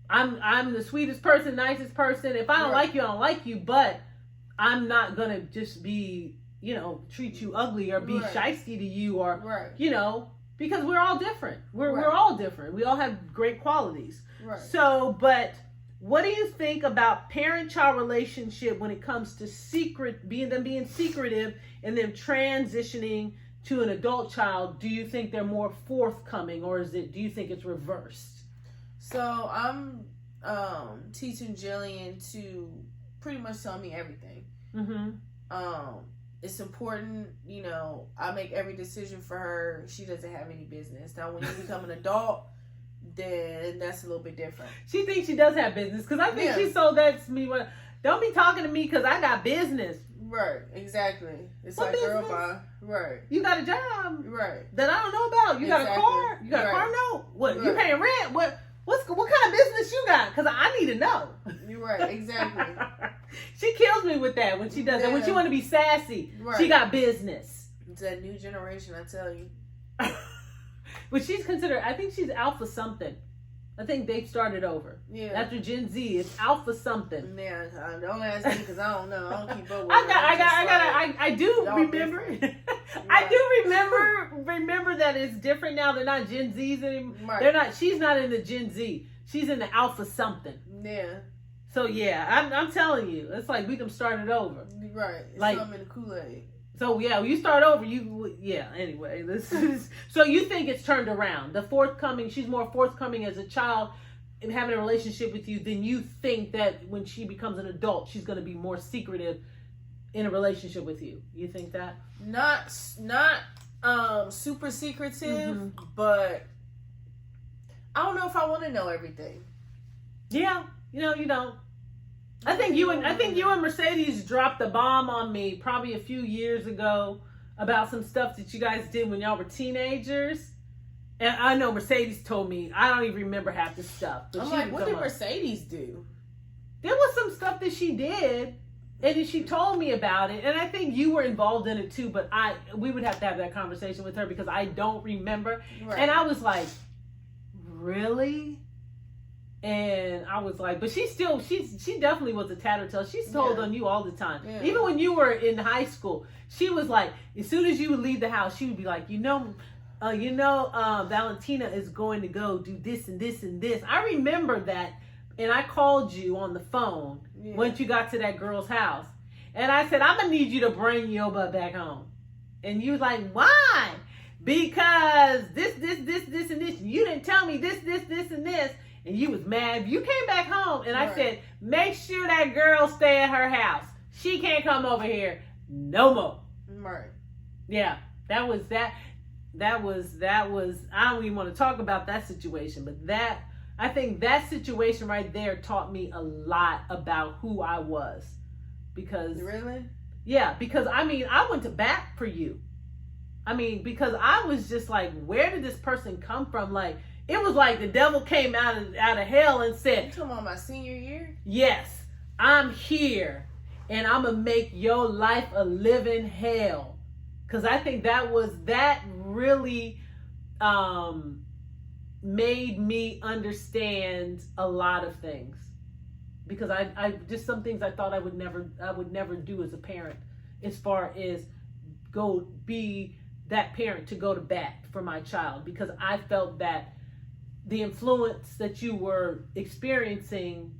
S1: I'm the sweetest person, nicest person. If I don't like you, I don't like you. But I'm not gonna just be, treat you ugly or be shysty to you or, because we're all different. We're all different. We all have great qualities.
S2: Right.
S1: So, but what do you think about parent-child relationship when it comes to being secretive and then transitioning to an adult child? Do you think they're more forthcoming, or do you think it's reversed?
S2: So I'm teaching Jillian to pretty much tell me everything. Mm-hmm. It's important, I make every decision for her. She doesn't have any business. Now, when you become an adult, then that's a little bit different.
S1: She thinks she does have business, because I think she sold that to me. Don't be talking to me because I got business.
S2: Right, exactly. It's what like, business? Girl, bye. Right.
S1: You got a job.
S2: Right.
S1: That I don't know about. You got a car. You got a car note. What? You paying rent? What kind of business you got? Because I need to know.
S2: You're right, exactly.
S1: She kills me with that when she does that. When she want to be sassy, she got business.
S2: It's that new generation, I tell you.
S1: But she's considered, I think she's alpha something. I think they've started over. Yeah. After Gen Z, it's alpha something.
S2: Yeah, don't ask me because I don't know. I don't keep up with
S1: I do remember. I do remember that it's different now. They're not Gen Zs anymore. Right. She's not in the Gen Z. She's in the alpha something.
S2: Yeah.
S1: So yeah, I'm telling you, it's like we can start it over.
S2: Right. It's like something in the Kool-Aid.
S1: So yeah, when you start over, anyway, this is, so you think it's turned around. She's more forthcoming as a child in having a relationship with you than you think that when she becomes an adult, she's going to be more secretive in a relationship with you. You think that?
S2: Not super secretive, but I don't know if I want to know everything.
S1: Yeah, you don't. I think you and Mercedes dropped a bomb on me probably a few years ago about some stuff that you guys did when y'all were teenagers. And I know Mercedes told me, I don't even remember half the stuff. But
S2: I'm like, what did Mercedes do?
S1: There was some stuff that she did, and she told me about it. And I think you were involved in it too, but we would have to have that conversation with her because I don't remember. Right. And I was like, really? And I was like, but she definitely was a tattletale. She told on you all the time. Yeah. Even when you were in high school, she was like, as soon as you would leave the house, she would be like, Valentina is going to go do this and this and this. I remember that. And I called you on the phone once you got to that girl's house. And I said, I'm going to need you to bring your butt back home. And you was like, why? Because this, and this. You didn't tell me this, and this. And you was mad. You came back home, and I said, make sure that girl stay at her house. She can't come over here no more.
S2: Right.
S1: Yeah, that was, I don't even want to talk about that situation, but I think that situation right there taught me a lot about who I was. Because.
S2: Really?
S1: Yeah, because, I went to bat for you. Because I was just like, where did this person come from? Like, it was like the devil came out of hell and said,
S2: you talking about my senior year?
S1: Yes, I'm here and I'm going to make your life a living hell. Because I think that really made me understand a lot of things. Because I just some things I thought I would never do as a parent, as far as be that parent to go to bat for my child, because I felt that the influence that you were experiencing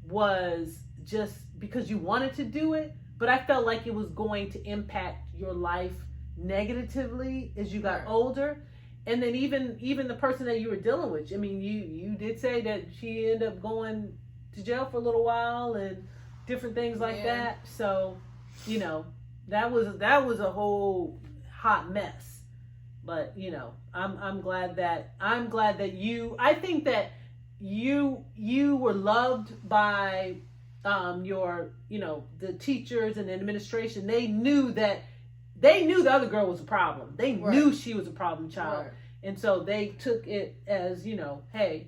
S1: was just because you wanted to do it, but I felt like it was going to impact your life negatively as you got older. And then even the person that you were dealing with, I mean, you did say that she ended up going to jail for a little while and different things like that. So, you know, that was a whole hot mess. But, you know, I'm glad that I think that you were loved by your, you know, the teachers and the administration. They knew the other girl was a problem. They knew she was a problem child. Right. And so they took it as, you know, hey,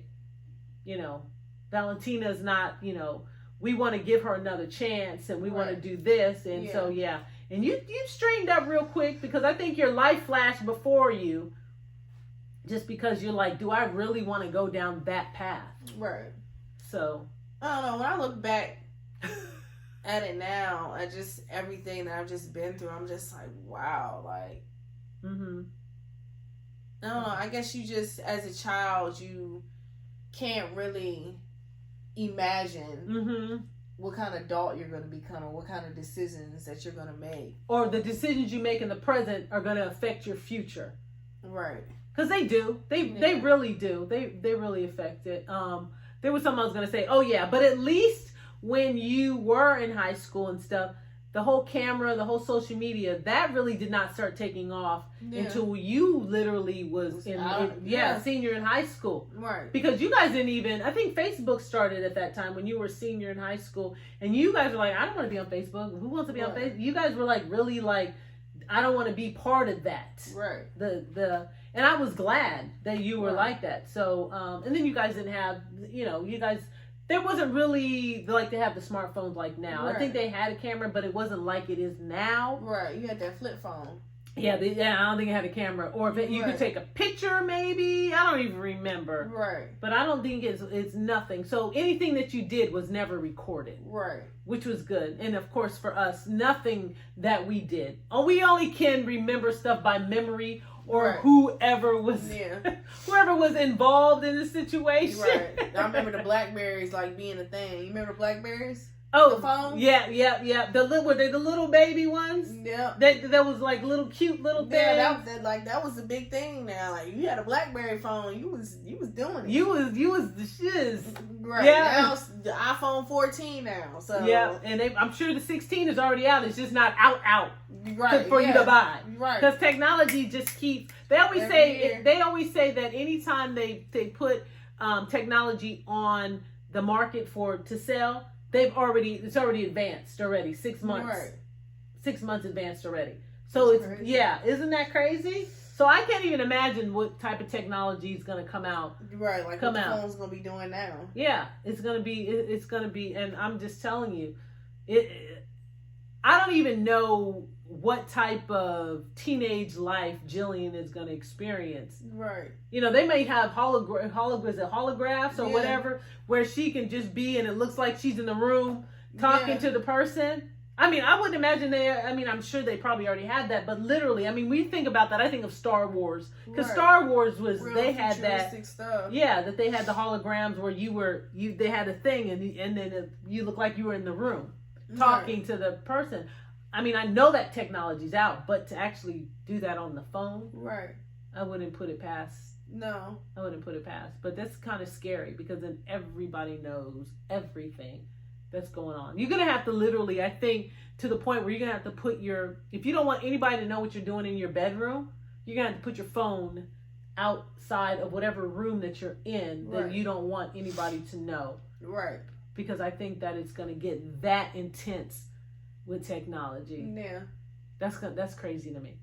S1: you know, Valentina's not, you know, we want to give her another chance and we want to do this. And so, yeah. And you straightened up real quick because I think your life flashed before you just because you're like, do I really want to go down that path? Right. So.
S2: I don't know. When I look back at it now, I just, everything that I've just been through, I'm just like, wow, like, I don't know. I guess you just, as a child, you can't really imagine what kind of adult you're going to become or what kind of decisions that you're going to make.
S1: Or the decisions you make in the present are going to affect your future.
S2: Right.
S1: Because they do. They really do. They really affect it. There was something I was going to say. Oh, yeah. But at least when you were in high school and stuff, the whole camera, the whole social media, that really did not start taking off until you literally was senior in high school.
S2: Right.
S1: Because you guys didn't even, I think Facebook started at that time when you were senior in high school. And you guys were like, I don't want to be on Facebook. Who wants to be on Facebook? You guys were like, really like, I don't want to be part of that.
S2: Right.
S1: And I was glad that you were like that. So, and then you guys didn't have, you know, you guys, there wasn't really like they have the smartphones like now. Right. I think they had a camera, but it wasn't like it is now.
S2: Right. You had that flip phone.
S1: Yeah, I don't think it had a camera. Or if you could take a picture, maybe. I don't even remember.
S2: Right.
S1: But I don't think it's nothing. So anything that you did was never recorded.
S2: Right.
S1: Which was good. And of course, for us, nothing that we did. Oh, we only can remember stuff by memory or whoever was involved in the situation.
S2: Right. I remember the Blackberries like being a thing. You remember the Blackberries?
S1: Oh,
S2: the phone?
S1: Yeah. Were they the little baby ones?
S2: Yeah.
S1: That was like little cute little things.
S2: Yeah, that was a big thing now. Like you had a BlackBerry phone, you was doing it.
S1: You was the shiz.
S2: Right. Yeah. Now it's the iPhone 14 now. So
S1: yeah, and I'm sure the 16 is already out. It's just not out.
S2: Right.
S1: For you to buy.
S2: Right.
S1: Because technology just keeps. They always say that anytime they put technology on the market to sell. It's already advanced already. 6 months. Right. 6 months advanced already. So it's crazy. Isn't that crazy? So I can't even imagine what type of technology is going to come out.
S2: Right, like what the phone's going to be doing now.
S1: Yeah, it's going to be, and I'm just telling you, I don't even know what type of teenage life Jillian is going to experience.
S2: Right.
S1: You know, they may have holographs or whatever, where she can just be and it looks like she's in the room talking to the person. I mean, I wouldn't imagine I'm sure they probably already had that, but literally, I mean, we think about that. I think of Star Wars. Because Star Wars was, real they had that.
S2: Stuff.
S1: Yeah, that they had the holograms where they had a thing and then you look like you were in the room talking to the person. I mean, I know that technology's out, but to actually do that on the phone, I wouldn't put it past.
S2: No. I
S1: wouldn't put it past. But that's kind of scary because then everybody knows everything that's going on. You're going to have to literally, I think, to the point where you're going to have to put if you don't want anybody to know what you're doing in your bedroom, you're going to have to put your phone outside of whatever room that you're in that you don't want anybody to know.
S2: Right.
S1: Because I think that it's going to get that intense with technology.
S2: Yeah.
S1: That's crazy to me.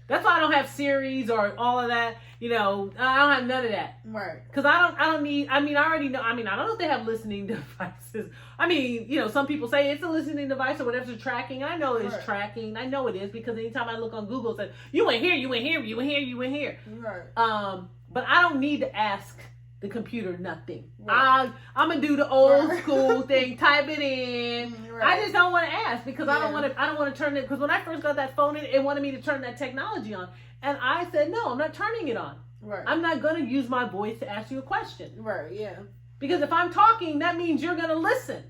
S1: That's why I don't have Series or all of that. You know, I don't have none of that.
S2: Right.
S1: Because I don't need, I already know, I don't know if they have listening devices. I mean, you know, some people say it's a listening device or whatever, it's tracking. I know it's tracking. I know it is because anytime I look on Google, it says, you went here, you went here, you went here, you went here.
S2: Right.
S1: But I don't need to ask the computer nothing. Right. I'm gonna do the old school thing, type it in. Right. I just don't want to ask because I don't want to turn it, because when I first got that phone, it wanted me to turn that technology on, and I said no, I'm not turning it on.
S2: Right.
S1: I'm not going to use my voice to ask you a question.
S2: Right, yeah.
S1: Because if I'm talking, that means you're going to listen.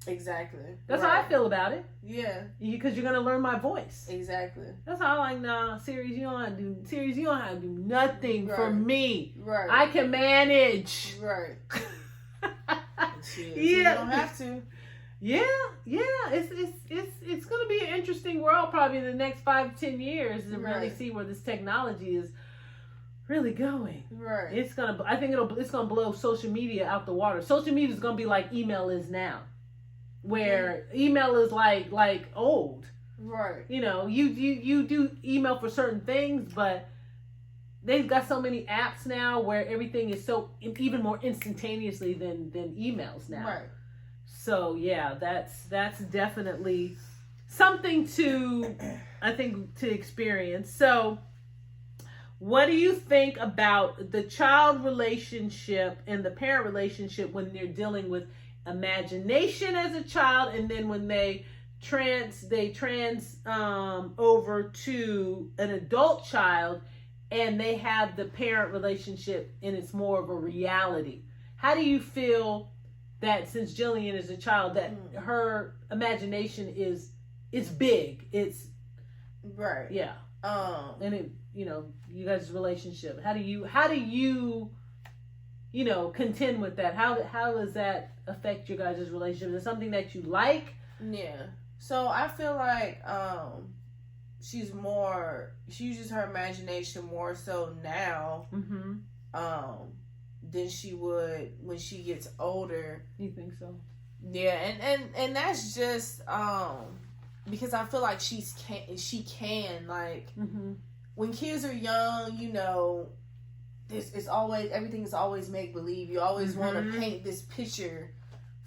S2: Exactly.
S1: That's how I feel about it.
S2: Yeah.
S1: Because you're going to learn my voice.
S2: Exactly.
S1: That's how I'm like, nah, Series, you don't have to do nothing for me.
S2: Right.
S1: I can manage.
S2: Right.
S1: Yeah.
S2: You don't have to.
S1: Yeah. It's going to be an interesting world probably in the next 5-10 years to really see where this technology is really going.
S2: Right.
S1: It's gonna blow social media out the water. Social media is gonna be like email is now, where email is like old.
S2: Right.
S1: You know, you do email for certain things, but they've got so many apps now where everything is so even more instantaneously than emails now.
S2: Right.
S1: So yeah, that's definitely something to experience. So. What do you think about the child relationship and the parent relationship when they're dealing with imagination as a child, and then when they trans over to an adult child and they have the parent relationship and it's more of a reality? How do you feel that since Jillian is a child that her imagination is big? It's
S2: right.
S1: Yeah. And it, you guys' relationship. How do you contend with that? How does that affect your guys' relationship? Is it something that you like?
S2: Yeah. So I feel like she uses her imagination more so now than she would when she gets older.
S1: You think so?
S2: Yeah, and that's just because I feel like she can like when kids are young, it's always everything is always make believe. You always want to paint this picture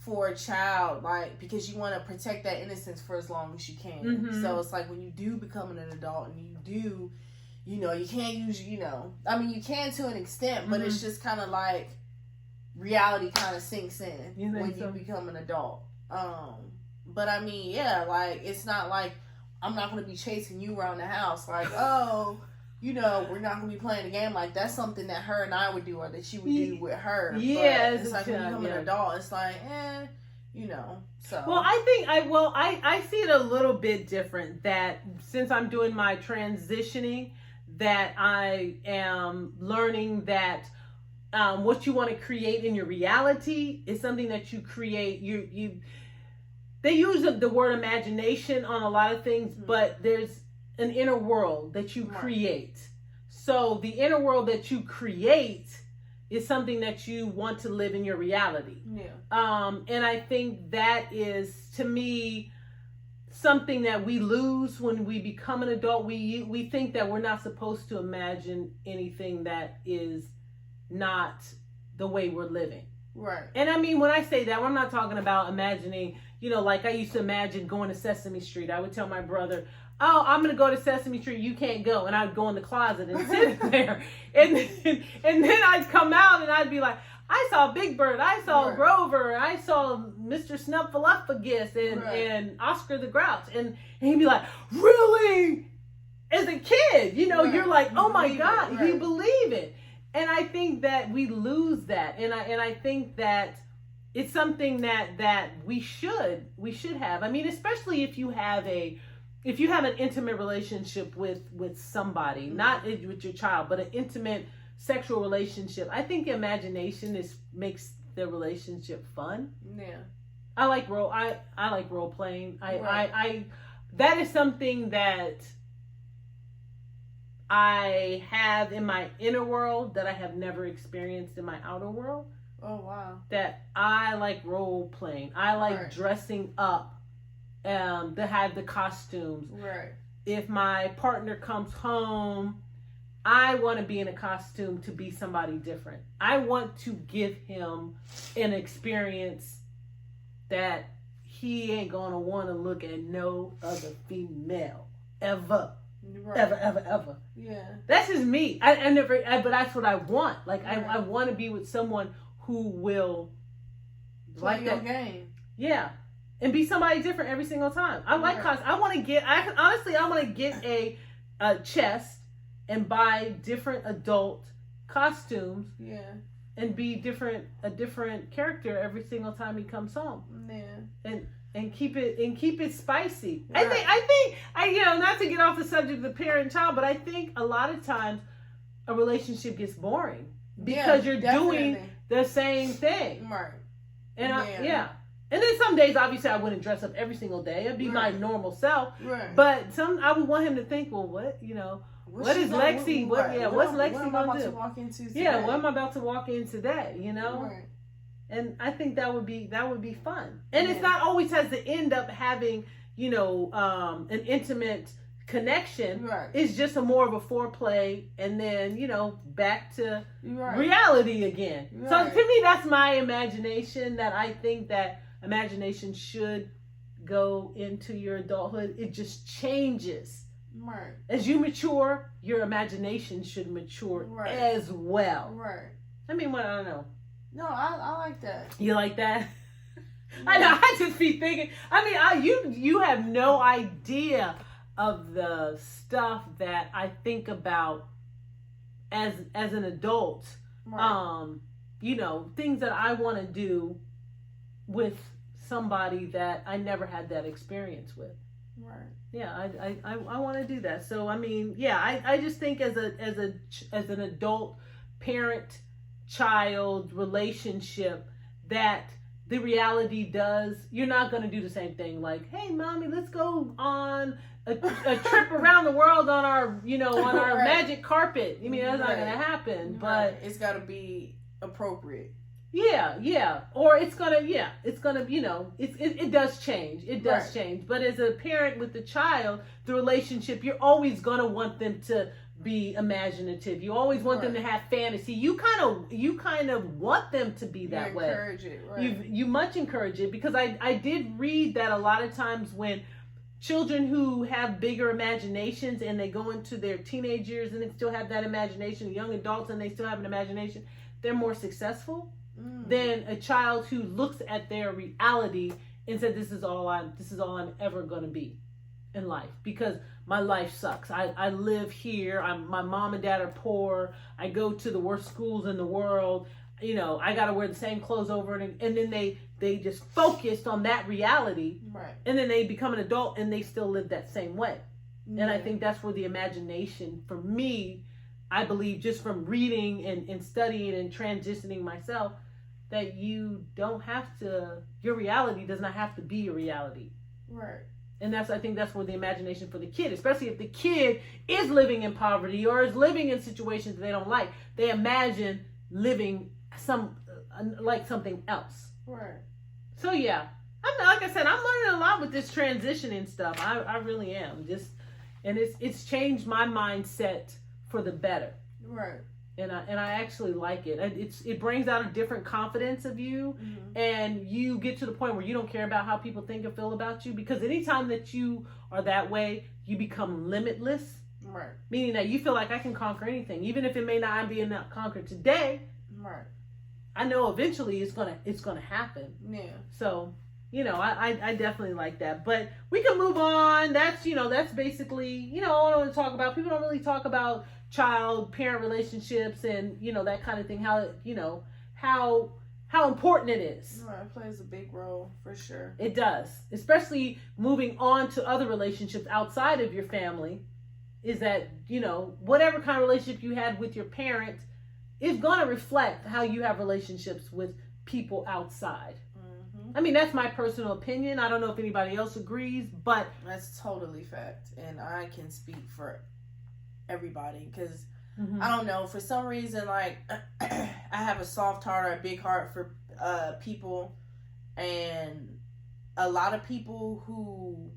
S2: for a child, like because you want to protect that innocence for as long as you can. So it's like when you do become an adult and you do, you can't use, I mean you can to an extent, but it's just kind of like reality kind of sinks in when you become an adult. But I mean, yeah, like it's not like I'm not going to be chasing you around the house like, oh, we're not going to be playing a game. Like that's something that her and I would do or that she would do with her.
S1: Yeah,
S2: but it's like when you become an adult, it's like, so.
S1: Well, I think I see it a little bit different that since I'm doing my transitioning, that I am learning that what you want to create in your reality is something that you create. They use the word imagination on a lot of things, but there's an inner world that you create. So the inner world that you create is something that you want to live in your reality.
S2: Yeah.
S1: And I think that is, to me, something that we lose when we become an adult. We think that we're not supposed to imagine anything that is not the way we're living.
S2: Right.
S1: And I mean, when I say that, I'm not talking about imagining, like I used to imagine going to Sesame Street. I would tell my brother, oh, I'm going to go to Sesame Street. You can't go. And I'd go in the closet and sit there. And then I'd come out and I'd be like, I saw Big Bird. I saw Grover. I saw Mr. Snuffleupagus and Oscar the Grouch. And he'd be like, really? As a kid, you're like, oh my God, you believe it. And I think that we lose that. And I think that it's something that we should have. I mean, especially if you have an intimate relationship with somebody, not with your child, but an intimate sexual relationship. I think imagination makes the relationship fun.
S2: Yeah.
S1: I like role playing. I that is something that I have in my inner world that I have never experienced in my outer world.
S2: Oh, wow.
S1: That I like role playing. I like dressing up, to have the costumes.
S2: Right.
S1: If my partner comes home, I want to be in a costume to be somebody different. I want to give him an experience that he ain't going to want to look at no other female ever.
S2: Right.
S1: Ever.
S2: Yeah. That's
S1: just me. But that's what I want. Like, I want to be with someone who will
S2: play your game.
S1: Yeah. And be somebody different every single time. I like costumes. I want to get a chest and buy different adult costumes.
S2: Yeah.
S1: And be a different character every single time he comes home.
S2: Yeah.
S1: And keep it spicy. Right. I think not to get off the subject of the parent-child, but I think a lot of times a relationship gets boring because you're doing the same thing.
S2: Right.
S1: And and then some days, obviously, I wouldn't dress up every single day. It'd be my normal self.
S2: Right.
S1: But I would want him to think, well, what is Lexee? What's Lexee gonna do?
S2: What
S1: am I about to walk in today?
S2: Right.
S1: And I think that would be fun. And it's not always has to end up having an intimate connection.
S2: Right.
S1: It's just more of a foreplay, and then back to reality again. Right. So to me, that's my imagination. That I think that imagination should go into your adulthood. It just changes.
S2: Right.
S1: As you mature, your imagination should mature as well.
S2: Right.
S1: I mean, I don't know.
S2: No, I like that.
S1: You like that? Yeah. I know. I just be thinking. I mean, you have no idea of the stuff that I think about as an adult.
S2: Right.
S1: Things that I want to do with somebody that I never had that experience with.
S2: Right.
S1: Yeah, I want to do that. So I mean, I just think as an adult parent child relationship that the reality does, you're not going to do the same thing. Like, hey, mommy, let's go on a trip around the world on our magic carpet. I mean, that's not going to happen. But
S2: it's got to be appropriate.
S1: Yeah. Or it does change. It does change. But as a parent with the child, the relationship, you're always going to want them to be imaginative. You always want them to have fantasy. You kind of want them to be that way.
S2: Encourage it, right?
S1: You much encourage it, because I did read that a lot of times when children who have bigger imaginations and they go into their teenage years and they still have that imagination, young adults and they still have an imagination, they're more successful than a child who looks at their reality and said, this is all I'm ever going to be in life, because my life sucks. I live here. My mom and dad are poor. I go to the worst schools in the world. I got to wear the same clothes over and then they just focused on that reality.
S2: Right.
S1: And then they become an adult and they still live that same way. Yeah. And I think that's where the imagination, for me, I believe, just from reading and studying and transitioning myself, that your reality does not have to be your reality.
S2: Right.
S1: And I think that's where the imagination for the kid, especially if the kid is living in poverty or is living in situations that they don't like, they imagine living like something else.
S2: Right.
S1: So like I said, I'm learning a lot with this transitioning stuff. I really am. And it's changed my mindset for the better.
S2: Right.
S1: And I actually like it. It brings out a different confidence of you, and you get to the point where you don't care about how people think or feel about you, because anytime that you are that way, you become limitless.
S2: Right.
S1: Meaning that you feel like I can conquer anything, even if it may not be enough conquered today.
S2: Right. I
S1: know eventually it's gonna happen.
S2: Yeah.
S1: So I definitely like that. But we can move on. That's basically all I want to talk about. People don't really talk about child-parent relationships and that kind of thing. How important it is.
S2: Right, it plays a big role for sure.
S1: It does, especially moving on to other relationships outside of your family. Is that whatever kind of relationship you had with your parents is going to reflect how you have relationships with people outside. I mean, that's my personal opinion. I don't know if anybody else agrees, but
S2: that's totally fact. And I can speak for everybody, because I don't know, for some reason, like I have a soft heart or a big heart for people, and a lot of people who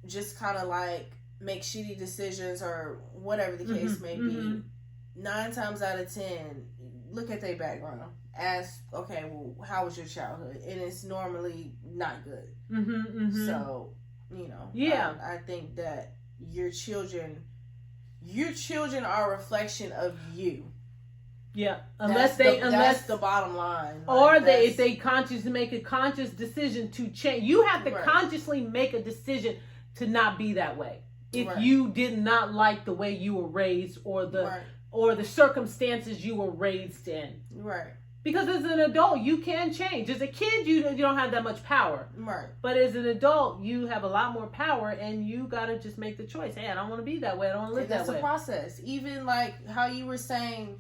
S2: just kind of like make shitty decisions or whatever the case may be, 9 times out of 10 look at their background, ask, okay, well, how was your childhood? And it's normally not good. So I think that your children are a reflection of you.
S1: Yeah,
S2: that's the bottom line.
S1: Or if they consciously make a conscious decision to change, you have to consciously make a decision to not be that way. if you did not like the way you were raised or the circumstances you were raised in.
S2: Right.
S1: Because as an adult, you can change. As a kid, you don't have that much power.
S2: Right.
S1: But as an adult, you have a lot more power, and you got to just make the choice. Hey, I don't want to be that way. I don't want to live that way.
S2: That's a process. Even like how you were saying,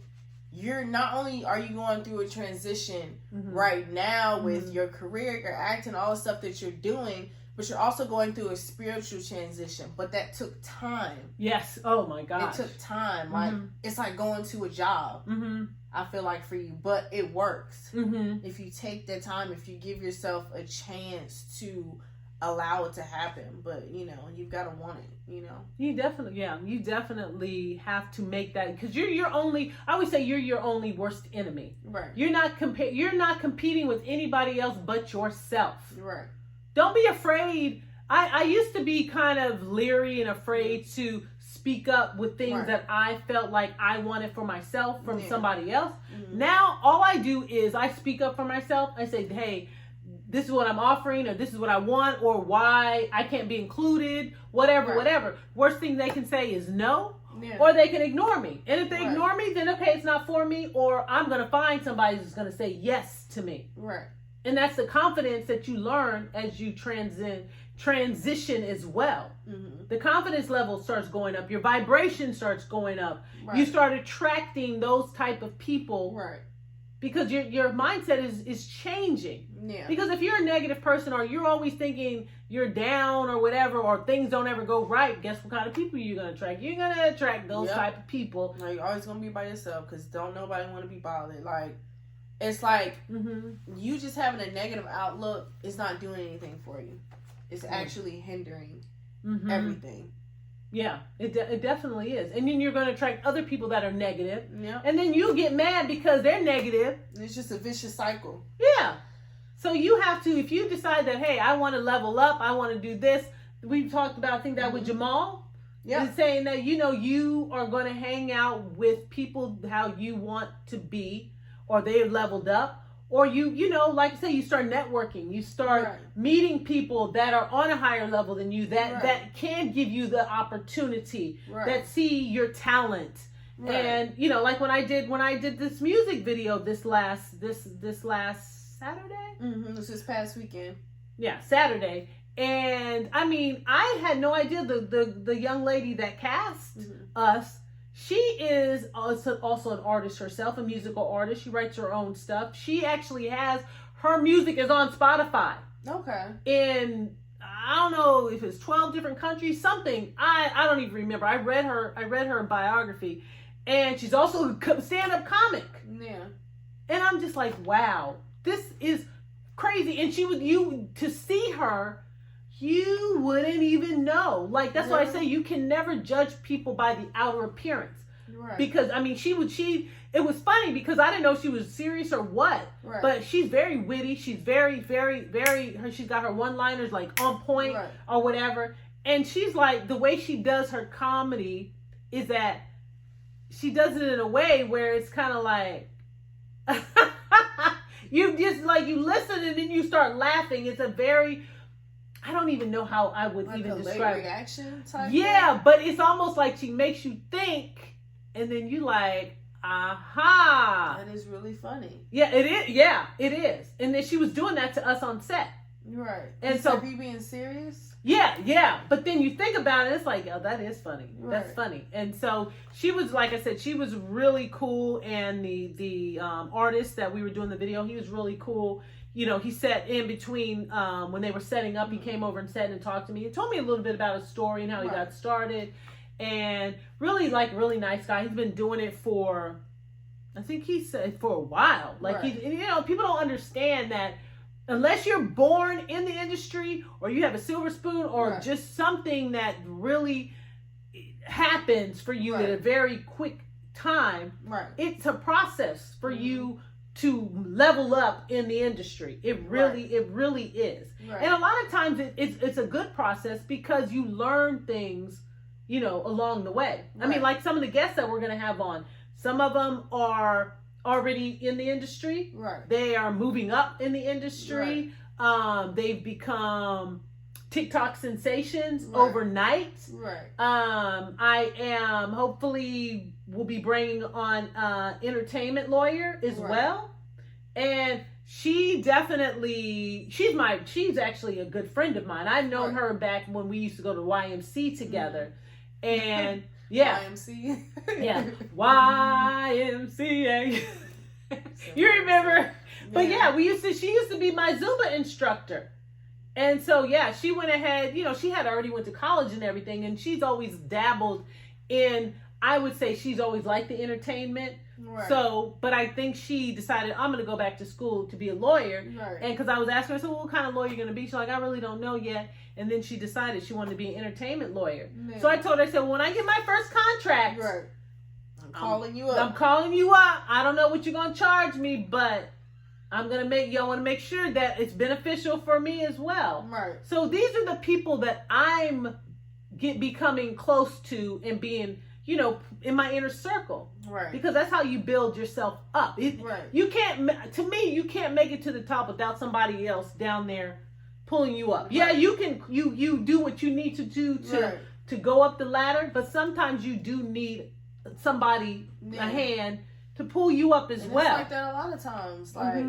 S2: you're not only are you going through a transition right now with your career, your acting, all the stuff that you're doing, but you're also going through a spiritual transition. But that took time.
S1: Yes. Oh my God.
S2: It took time. Like it's like going to a job. I feel like for you, but it works if you take the time, if you give yourself a chance to allow it to happen. But you've got to want it.
S1: You definitely have to make that, because you're your only. I always say you're your only worst enemy.
S2: Right.
S1: You're not competing with anybody else but yourself.
S2: Right.
S1: Don't be afraid. I used to be kind of leery and afraid to speak up with things that I felt like I wanted for myself from somebody else. Now, all I do is I speak up for myself. I say, hey, this is what I'm offering, or this is what I want, or why I can't be included, whatever. Worst thing they can say is no, or they can ignore me. And if they ignore me, then okay, it's not for me, or I'm going to find somebody who's going to say yes to me.
S2: Right.
S1: And that's the confidence that you learn as you transition as well. The confidence level starts going up. Your vibration starts going up. You start attracting those type of people.
S2: Right.
S1: Because your mindset is changing.
S2: Yeah.
S1: Because if you're a negative person, or you're always thinking you're down or whatever, or things don't ever go right, guess what kind of people you're going to attract? You're going to attract those type of people.
S2: Like, you're always going to be by yourself, because don't nobody want to be bothered. Like, it's like you just having a negative outlook is not doing anything for you. It's actually hindering everything.
S1: Yeah, it definitely is. And then you're going to attract other people that are negative.
S2: Yeah.
S1: And then you get mad because they're negative.
S2: It's just a vicious cycle.
S1: Yeah. So you have to, if you decide that, hey, I want to level up, I want to do this. We've talked about, I think that with Jamal. Yeah. He's saying that, you are going to hang out with people how you want to be, or they've leveled up. Or like I say, you start networking. You start meeting people that are on a higher level than you, that can give you the opportunity, that see your talent. And like when I did this music video this last Saturday.
S2: This is past weekend. Yeah,
S1: Saturday. And I mean, I had no idea the young lady that cast us. She is also an artist herself, a musical artist. She writes her own stuff. She actually her music is on Spotify. Okay. In, I don't know if it's 12 different countries, something. I don't even remember. I read her biography, and she's also a stand-up comic. Yeah. And I'm just like, wow, this is crazy. And to see her, you wouldn't even know. Like, that's why I say you can never judge people by the outer appearance. Right. Because, I mean, it was funny because I didn't know she was serious or what. Right. But she's very witty. She's very, very, very, she's got her one-liners like on point or whatever. And she's like, the way she does her comedy is that she does it in a way where it's kind of like, you just like, you listen and then you start laughing. It's a very, I don't even know how I would like even describe it.
S2: Reaction type
S1: thing? But it's almost like she makes you think, and then you like, aha.
S2: That is really funny.
S1: Yeah, it is. Yeah, it is. And then she was doing that to us on set.
S2: Right.
S1: And so,
S2: are you being serious?
S1: Yeah. But then you think about it, it's like, oh, that is funny. Right. That's funny. And so she was, like I said, she was really cool. And the artist that we were doing the video, he was really cool. He sat in between when they were setting up. He came over and sat and talked to me. He told me a little bit about his story and how he got started. And really nice guy. He's been doing it for, I think he said for a while. Like, people don't understand that unless you're born in the industry or you have a silver spoon or just something that really happens for you at a very quick time, it's a process for you to level up in the industry. It really is. Right. And a lot of times it's a good process because you learn things, along the way. Right. I mean, like some of the guests that we're going to have on, some of them are already in the industry. Right. They are moving up in the industry. Right. They've become TikTok sensations
S2: Right.
S1: overnight.
S2: Right.
S1: I am hopefully will be bringing on entertainment lawyer as
S2: Right.
S1: well, and she's actually a good friend of mine. I've known
S2: Right.
S1: her back when we used to go to YMC together, and yeah,
S2: YMC.
S1: yeah, YMCA. You remember? But yeah, she used to be my Zumba instructor. And so, yeah, she went ahead, she had already went to college and everything, and she's always dabbled in, I would say she's always liked the entertainment.
S2: Right.
S1: So, but I think she decided, I'm going to go back to school to be a lawyer.
S2: Right.
S1: And because I was asking her, so what kind of lawyer are you going to be? She's like, I really don't know yet. And then she decided she wanted to be an entertainment lawyer.
S2: Yeah.
S1: So I told her, I said, when I get my first contract,
S2: Right. I'm calling you up.
S1: I'm calling you up. I don't know what you're going to charge me, but I'm going to y'all want to make sure that it's beneficial for me as well.
S2: Right.
S1: So these are the people that I'm becoming close to and being, in my inner circle.
S2: Right.
S1: Because that's how you build yourself up.
S2: Right.
S1: You can't make it to the top without somebody else down there pulling you up. Right. Yeah, you can, you do what you need to do to go up the ladder, but sometimes you do need somebody, a hand, to pull you up as well.
S2: It's like that a lot of times. Like,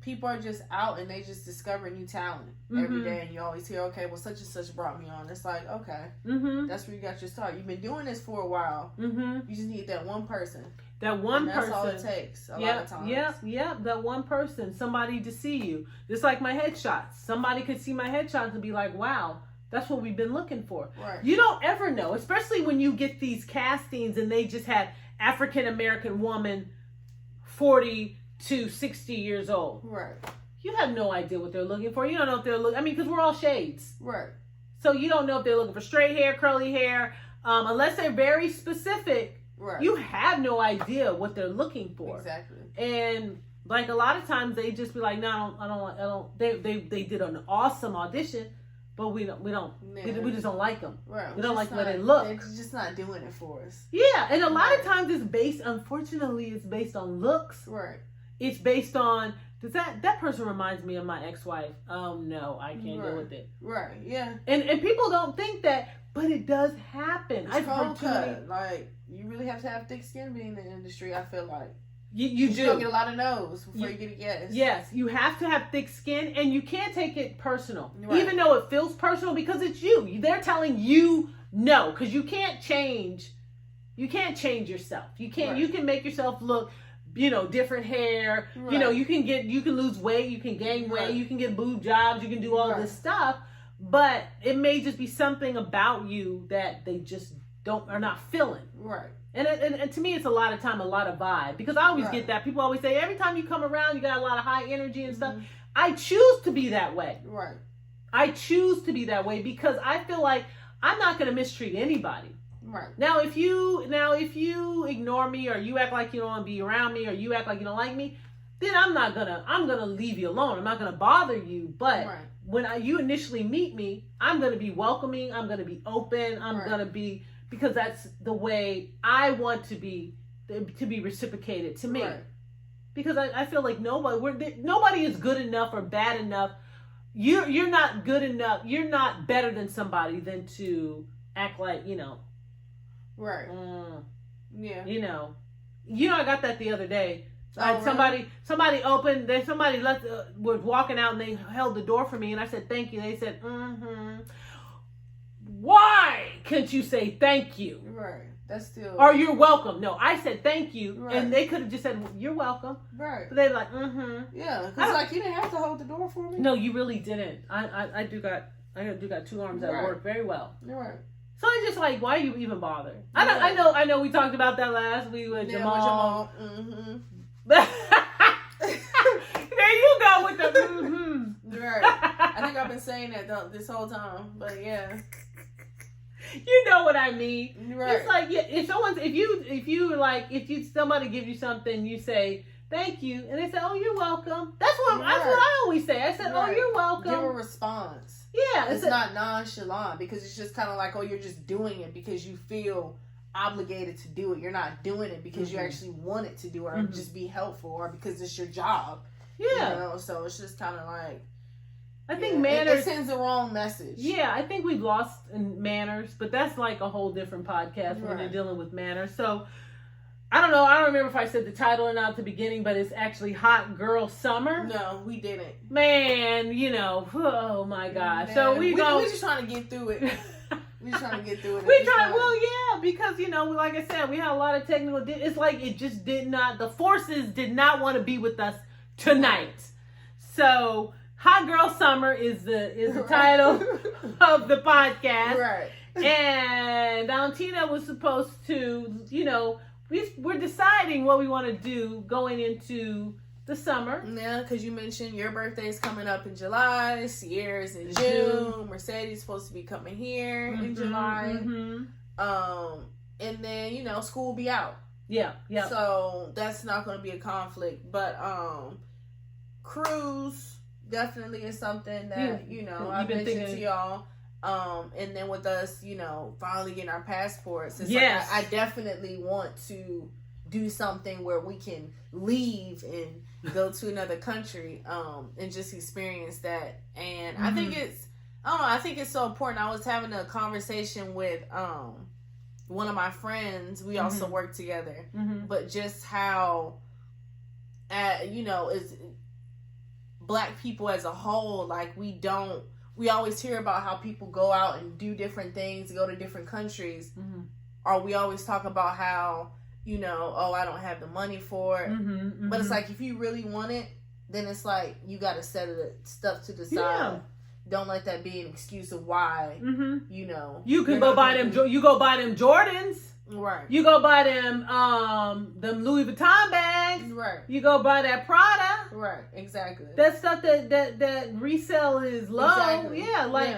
S2: people are just out and they just discover new talent every day, and you always hear, okay, well, such and such brought me on. It's like, okay, that's where you got your start. You've been doing this for a while. You just need that one person.
S1: That one person.
S2: That's all it takes a lot of times.
S1: Yeah, that one person. Somebody to see you. Just like my headshots. Somebody could see my headshots and be like, wow, that's what we've been looking for.
S2: Right.
S1: You don't ever know, especially when you get these castings and they just have African American woman 40 to 60 years old.
S2: Right.
S1: You have no idea what they're looking for. You don't know if they're looking, because we're all shades.
S2: Right.
S1: So you don't know if they're looking for straight hair, curly hair, unless they're very specific.
S2: Right.
S1: You have no idea what they're looking for.
S2: Exactly.
S1: And like a lot of times they just be like, no, I don't. They did an awesome audition, but we just don't like them.
S2: Right.
S1: We don't like the way they look.
S2: They're just not doing it for us.
S1: Yeah, and a lot of times unfortunately, it's based on looks.
S2: Right.
S1: It's based on, that person reminds me of my ex-wife. Oh no, I can't deal with it.
S2: Right. Yeah.
S1: And people don't think that, but it does happen.
S2: It's cold cut. Like, you really have to have thick skin being in the industry, I feel like.
S1: You do.
S2: You don't get a lot of no's before you get a yes.
S1: Yes, you have to have thick skin, and you can't take it personal.
S2: Right.
S1: Even though it feels personal, because it's you. They're telling you no, because you can't change. You can't change yourself. You can't. Right. You can make yourself look, different hair.
S2: Right.
S1: You can lose weight. You can gain weight. Right. You can get boob jobs. You can do all this stuff. But it may just be something about you that they just are not feeling.
S2: Right.
S1: And to me, it's a lot of vibe. Because I always get that. People always say, every time you come around, you got a lot of high energy and stuff. I choose to be that way.
S2: Right.
S1: I choose to be that way because I feel like I'm not going to mistreat anybody.
S2: Right.
S1: Now, if you ignore me, or you act like you don't want to be around me, or you act like you don't like me, then I'm gonna leave you alone. I'm not gonna bother you. But when you initially meet me, I'm gonna be welcoming. I'm gonna be open. I'm gonna be, because that's the way I want to be reciprocated to me. Right. Because I feel like nobody is good enough or bad enough. You're not good enough. You're not better than somebody than to act like,
S2: Right. Yeah.
S1: I got that the other day.
S2: Oh,
S1: Somebody opened. Somebody was walking out and they held the door for me, and I said thank you. They said, Why can't you say thank you?
S2: Right. That's still.
S1: Or you're welcome. No, I said thank you,
S2: right.
S1: And they could have just said you're welcome.
S2: Right.
S1: But they're like,
S2: Yeah, because you didn't have to hold the door for me.
S1: No, you really didn't. I do got two arms that work very well.
S2: You're right.
S1: So it's just like, why are you even bothered? I know. We talked about that last week with Jamal. There you go with the
S2: Right. I think I've been saying that this whole time, but yeah.
S1: You know what I mean?
S2: Right.
S1: It's like, if somebody gives you something, you say thank you, and they say, "Oh, you're welcome." That's what I always say. I said, "Oh, you're welcome."
S2: Give a response.
S1: Yeah,
S2: it's not nonchalant, because it's just kind of like, oh, you're just doing it because you feel obligated to do it. You're not doing it because you actually want it to do it, or just be helpful, or because it's your job.
S1: Yeah.
S2: So it's just kind of like,
S1: I think manners
S2: it sends the wrong message.
S1: Yeah, I think we've lost in manners, but that's like a whole different podcast when they're dealing with manners. So I don't know. I don't remember if I said the title or not at the beginning, but it's actually Hot Girl Summer.
S2: No, we didn't.
S1: Man, you know, oh my gosh.
S2: Man,
S1: So we
S2: just trying to get through it. We're trying to get through it.
S1: Well, yeah, because, you know, like I said, we had a lot of technical, it's like it just the forces did not want to be with us tonight. So Hot Girl Summer is the title of the podcast.
S2: Right.
S1: And Valentina was supposed to, you know, we're deciding what we want to do going into the summer.
S2: Yeah, because you mentioned your birthday is coming up in July. Sierra's in June. Mercedes is supposed to be coming here in July. And then, you know, school will be out.
S1: Yeah.
S2: So that's not going to be a conflict. But cruise definitely is something that, you know, I've mentioned to y'all. And then with us, you know, finally getting our passports, it's like I definitely want to do something where we can leave and go to another country, and just experience that. And I think I think it's so important. I was having a conversation with one of my friends. We also work together, but just how, you know, is Black people as a whole, like we always hear about how people go out and do different things, go to different countries, or we always talk about how, you know, oh, I don't have the money for it. But it's like, if you really want it, then it's like, you got to set stuff to the side. Yeah. Don't let that be an excuse of why, you know.
S1: You can go buy them, you go buy them Jordans.
S2: Right.
S1: You go buy them Louis Vuitton bags.
S2: Right.
S1: You go buy that Prada.
S2: Right. Exactly.
S1: That stuff that resale is low. Exactly. Yeah. Like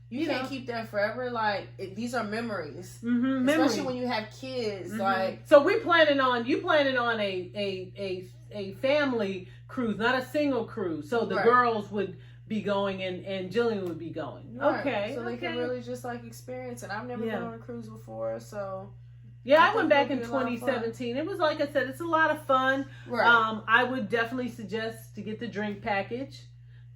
S2: you can't keep that forever. Like these are memories, especially when you have kids. Like
S1: so, you planning on a family cruise, not a single cruise. So the girls would be going and Jillian would be going. Right. Okay.
S2: So they can really just like experience it. I've never been on a cruise before, so
S1: I went back in 2017. It was, like I said, it's a lot of fun. Right. I would definitely suggest to get the drink package,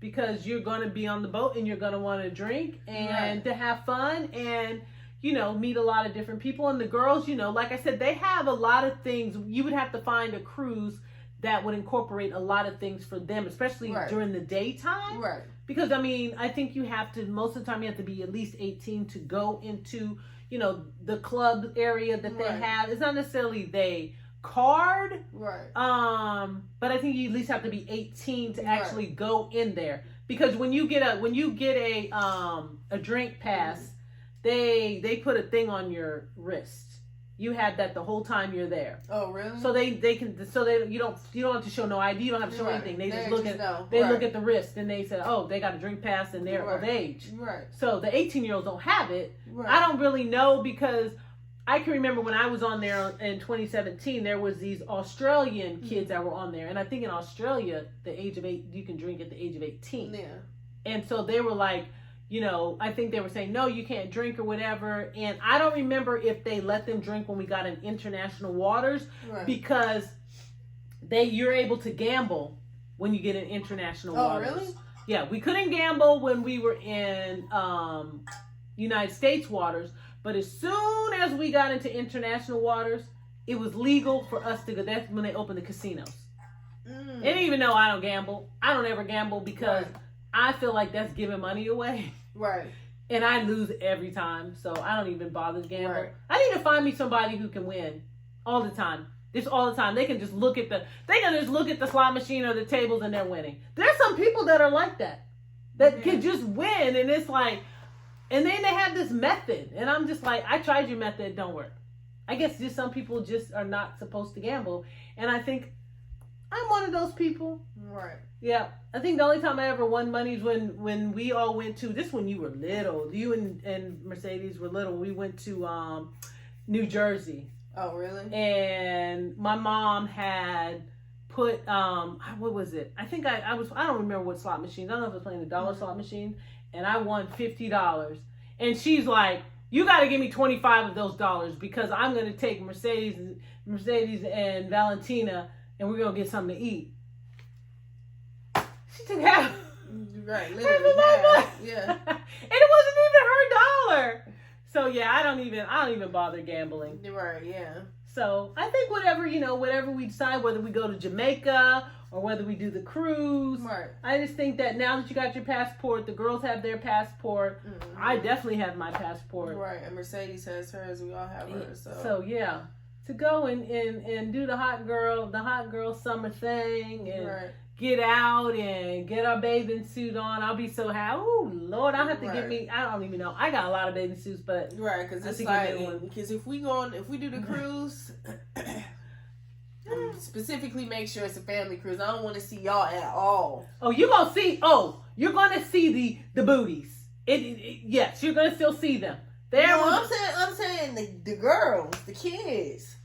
S1: because you're going to be on the boat and you're going to want to drink and to have fun and, you know, meet a lot of different people. And the girls, you know, like I said, they have a lot of things. You would have to find a cruise that would incorporate a lot of things for them, especially during the daytime. Right. Because, I mean, I think you have to, most of the time you have to be at least 18 to go into, you know, the club area that they have. It's not necessarily they card. Right. But I think you at least have to be 18 to actually go in there. Because when you get a drink pass, they put a thing on your wrist. You had that the whole time you're there.
S2: Oh, really?
S1: So you don't have to show no ID. You don't have to show anything. They just look at the wrist and they say, oh, they got a drink pass and they're of age. Right. So the 18-year-olds don't have it. Right. I don't really know, because I can remember when I was on there in 2017, there was these Australian kids that were on there, and I think in Australia the age of 8 you can drink at the age of 18. Yeah. And so they were like, you know, I think they were saying, no, you can't drink or whatever. And I don't remember if they let them drink when we got in international waters, because you're able to gamble when you get in international waters. Oh, really? Yeah, we couldn't gamble when we were in United States waters, but as soon as we got into international waters, it was legal for us to go. That's when they opened the casinos. And even though I don't gamble, I don't ever gamble, because I feel like that's giving money away. Right. And I lose every time, so I don't even bother to gamble. Right. I need to find me somebody who can win all the time. Just all the time. They can just look at the slot machine or the tables and they're winning. There's some people that are like that can just win, and it's like, and then they have this method, and I'm just like, I tried your method, it don't work. I guess just some people just are not supposed to gamble, and I think I'm one of those people. Right. Yeah. I think the only time I ever won money is when we all went to, this when you were little. You and Mercedes were little. We went to New Jersey. Oh, really? And my mom had put, what was it? I think I don't remember what slot machine. I don't know if I was playing the dollar slot machine. And I won $50. And she's like, you got to give me 25 of those dollars, because I'm going to take Mercedes and Valentina, and we're going to get something to eat. She took half.
S2: Right,
S1: Half
S2: literally
S1: of my
S2: half.
S1: money.
S2: Yeah.
S1: And it wasn't even her dollar. So yeah, I don't even bother gambling.
S2: Right, yeah.
S1: So I think whatever we decide, whether we go to Jamaica or whether we do the cruise,
S2: Right.
S1: I just think that now that you got your passport, the girls have their passport.
S2: Mm-hmm.
S1: I definitely have my passport.
S2: Right, and Mercedes has hers. We all have hers.
S1: So yeah, to go and do the hot girl summer thing and get out and get our bathing suit on. I'll be so happy. Oh Lord, I'll have to get me. I don't even know. I got a lot of bathing suits, but
S2: because it's like because if we do the cruise. Specifically make sure it's a family cruise. I don't want to see y'all at all.
S1: Oh, you're gonna see the booties. Yes, you're gonna still see them.
S2: I'm saying the girls, the kids.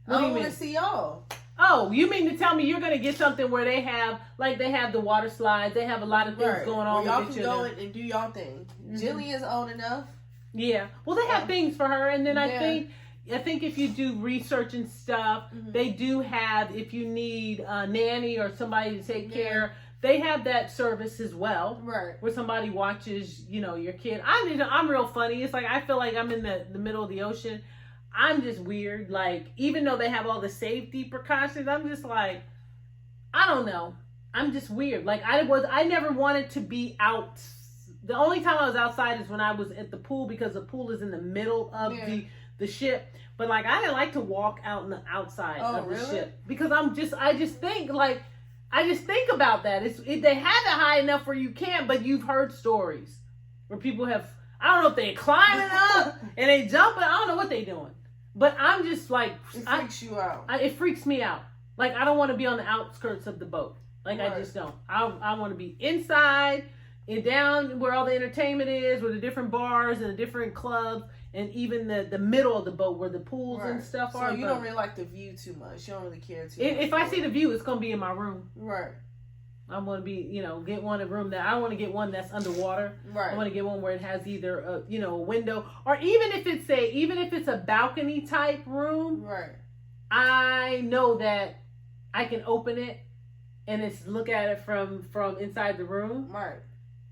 S2: I don't want to see y'all.
S1: Oh, you mean to tell me you're gonna get something where they have the water slides, they have a lot of things going on.
S2: Y'all can go and do y'all thing. Jillian's old enough.
S1: Yeah. Well, they have things for her, and then I think if you do research and stuff, they do have, if you need a nanny or somebody to take care, they have that service as well.
S2: Right.
S1: Where somebody watches, your kid. I'm real funny. It's like, I feel like I'm in the middle of the ocean. I'm just weird. Like, even though they have all the safety precautions, I'm just like, I don't know. I'm just weird. Like, I never wanted to be out. The only time I was outside is when I was at the pool, because the pool is in the middle of the ship. But like, I didn't like to walk out in the outside of the ship, because I just think about that. They have it high enough where you can't, but you've heard stories where people have, I don't know if they climbing up and they jumping. I don't know what they doing, but I'm just like,
S2: it freaks you out.
S1: It freaks me out. Like, I don't want to be on the outskirts of the boat. Like, I just don't. I want to be inside and down where all the entertainment is, where the different bars and the different clubs, and even the middle of the boat where the pools and stuff are.
S2: So you don't really like the view too much. You don't really care too much.
S1: If I see the view, it's going to be in my room.
S2: Right.
S1: I want to be, get one in a room I want to get one that's underwater.
S2: Right.
S1: I want to get one where it has either a window, or even if it's a balcony type room.
S2: Right.
S1: I know that I can open it and look at it from inside the room.
S2: Right.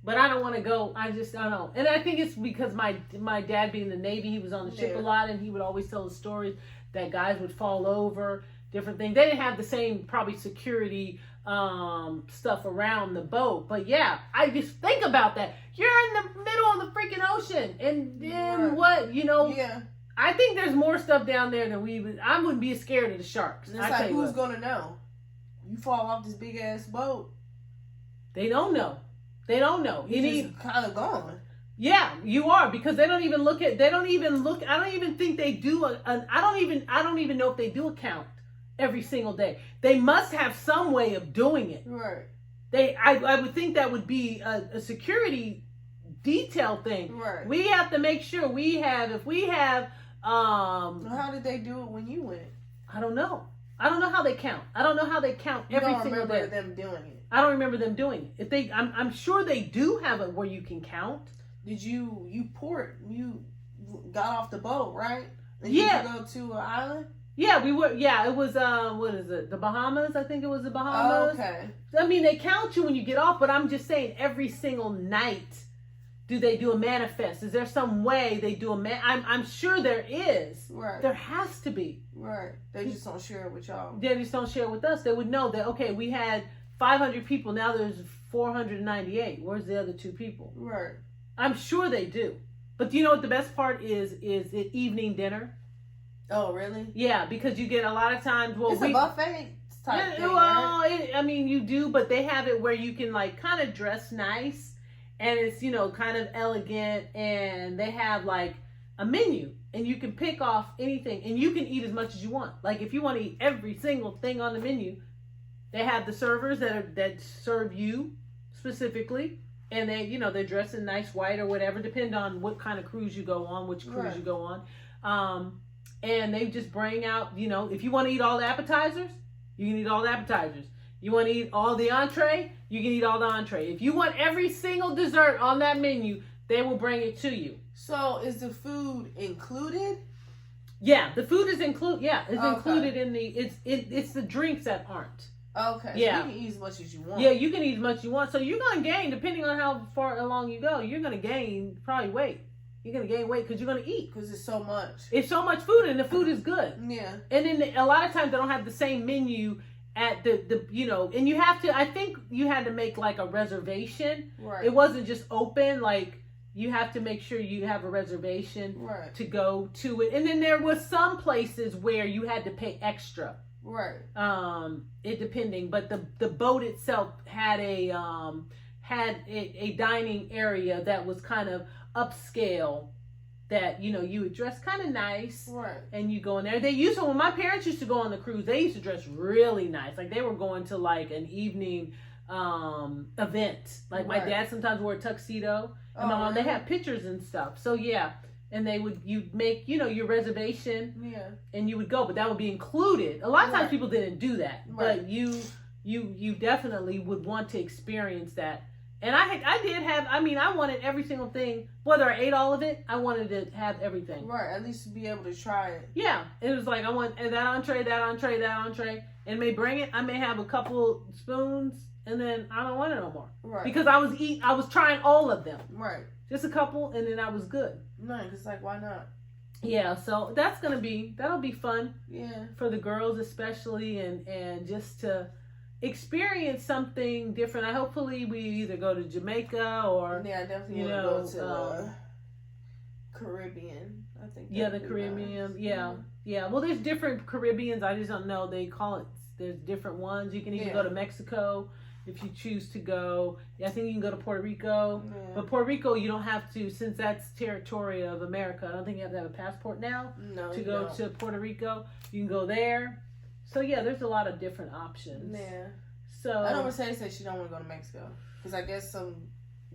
S1: But I don't want to go. I just don't know. And I think it's because my dad being in the Navy, he was on the ship a lot, and he would always tell the stories that guys would fall over, different things. They didn't have the same probably security stuff around the boat. But yeah, I just think about that. You're in the middle of the freaking ocean, and then what?
S2: Yeah.
S1: I think there's more stuff down there than I wouldn't be scared of the sharks.
S2: And it's like, who's gonna know? You fall off this big ass boat.
S1: They don't know. They don't know.
S2: You're just kind of gone.
S1: Yeah, you are, because I don't even think they do I don't even know if they do a count every single day. They must have some way of doing it.
S2: Right.
S1: I would think that would be a security detail thing.
S2: Right.
S1: We have to make sure if we have
S2: how did they do it when you went?
S1: I don't know. I don't know how they count. I don't know how they count every single day.
S2: I don't remember them doing it.
S1: I don't remember them doing it. I'm sure they do have it where you can count.
S2: Did you got off the boat, right? And
S1: you
S2: go to an island?
S1: Yeah, we were. Yeah, it was. What is it? The Bahamas? I think it was the Bahamas.
S2: Oh, okay.
S1: I mean, they count you when you get off, but I'm just saying, every single night, do they do a manifest? Is there some way they do I'm sure there is.
S2: Right.
S1: There has to be.
S2: Right. They just don't share it with y'all.
S1: They just don't share it with us. They would know that, okay, we had 500 people. Now there's 498. Where's the other 2 people?
S2: Right.
S1: I'm sure they do. But do you know what the best part is the evening dinner?
S2: Oh, really?
S1: Yeah, because you get a lot of times. Well,
S2: it's a buffet type thing, right?
S1: I mean, you do, but they have it where you can like kind of dress nice, and it's kind of elegant, and they have like a menu, and you can pick off anything, and you can eat as much as you want. Like, if you want to eat every single thing on the menu, they have the servers that serve you specifically, and they dress in nice white or whatever, depend on what kind of cruise you go on, which cruise you go on. And they just bring out, if you want to eat all the appetizers, you can eat all the appetizers. You want to eat all the entree, you can eat all the entree. If you want every single dessert on that menu, they will bring it to you.
S2: So is the food included?
S1: Yeah, the food is included. Yeah, it's included in the. It's the drinks that aren't.
S2: Okay.
S1: Yeah.
S2: So you can eat as much as you want.
S1: Yeah, you can eat as much as you want. So you're going to gain, depending on how far along you go, you're going to gain probably weight. You're going to gain weight because you're going to eat.
S2: Because it's so much.
S1: It's so much food, and the food is good.
S2: Yeah.
S1: And then a lot of times they don't have the same menu at the you know, and you have to, I think you had to make like a reservation.
S2: Right.
S1: It wasn't just open, like you have to make sure you have a reservation to go to it. And then there was some places where you had to pay extra.
S2: Right.
S1: It depending, but the boat itself had a dining area that was kind of upscale, that, you know, you would dress kind of nice,
S2: right,
S1: and you go in there. They used to, when my parents used to go on the cruise, they used to dress really nice. Like they were going to like an evening event. Like my dad sometimes wore a tuxedo, and my mom, they had pictures and stuff. So yeah, and you'd make, you know, your reservation, and you would go, but that would be included. A lot of times people didn't do that, but you definitely would want to experience that. And I did have, I mean, I wanted every single thing, whether I ate all of it, I wanted to have everything.
S2: Right, at least to be able to try it.
S1: Yeah, it was like, I want that entree, and may bring it, I may have a couple spoons, and then I don't want it no more.
S2: Right.
S1: Because I was trying all of them.
S2: Right.
S1: Just a couple, and then I was good.
S2: No, because like, why not?
S1: Yeah, so that'll be fun.
S2: Yeah. For
S1: the girls especially, and just to experience something different. Hopefully we either go to Jamaica or
S2: I definitely want to go to Caribbean. I think
S1: the Caribbean. Nice. Yeah. Well, there's different Caribbeans. I just don't know. They call it. There's different ones. You can even go to Mexico if you choose to go. I think you can go to Puerto Rico. Yeah. But Puerto Rico, you don't have to, since that's territory of America. I don't think you have to have a passport now to go to Puerto Rico. You can go there. So yeah, there's a lot of different options.
S2: Yeah.
S1: So
S2: I know Mercedes said she don't want to go to Mexico because I guess some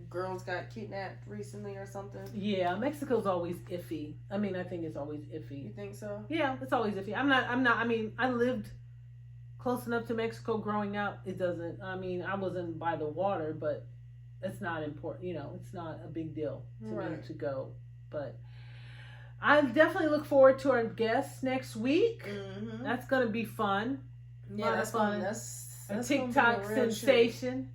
S2: girls got kidnapped recently or something. Yeah, Mexico's always iffy. I mean, I think it's always iffy. You think so? Yeah, it's always iffy. I'm not. I mean, I lived close enough to Mexico growing up. It doesn't. I mean, I wasn't by the water, but it's not important. You know, it's not a big deal to me to go. But I definitely look forward to our guests next week. Mm-hmm. That's gonna be fun. Yeah, that's fun. That's a TikTok sensation.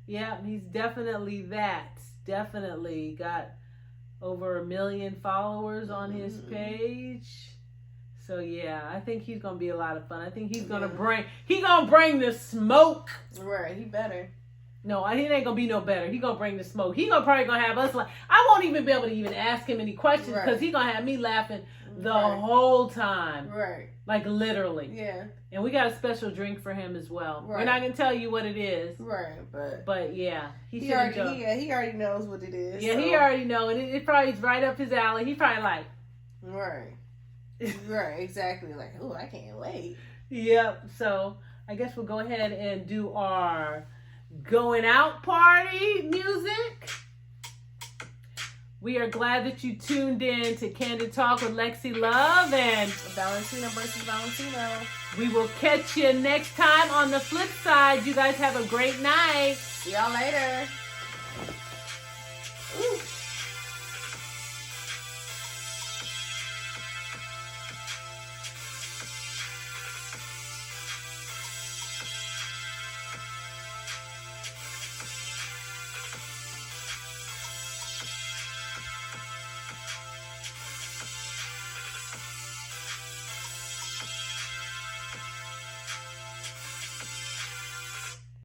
S2: Yeah, he's definitely that. Definitely got over 1 million followers on his page. So yeah, I think he's gonna be a lot of fun. I think he's gonna bring the smoke. Right, he better. No, he ain't gonna be no better. He gonna bring the smoke. He probably gonna have us like, I won't even be able to even ask him any questions because he gonna have me laughing the whole time. Right. Like literally. Yeah. And we got a special drink for him as well. Right. We're not gonna tell you what it is. Right. But yeah, he already knows what it is. Yeah, so. He already know, and it probably is right up his alley. He probably like. Right. Right. Exactly. Like, oh, I can't wait. Yep. So I guess we'll go ahead and do our going out party music. We are glad that you tuned in to Candid Talk with Lexee Love and Valentina versus Valentino. We will catch you next time on the flip side. You guys have a great night. See y'all later. Ooh.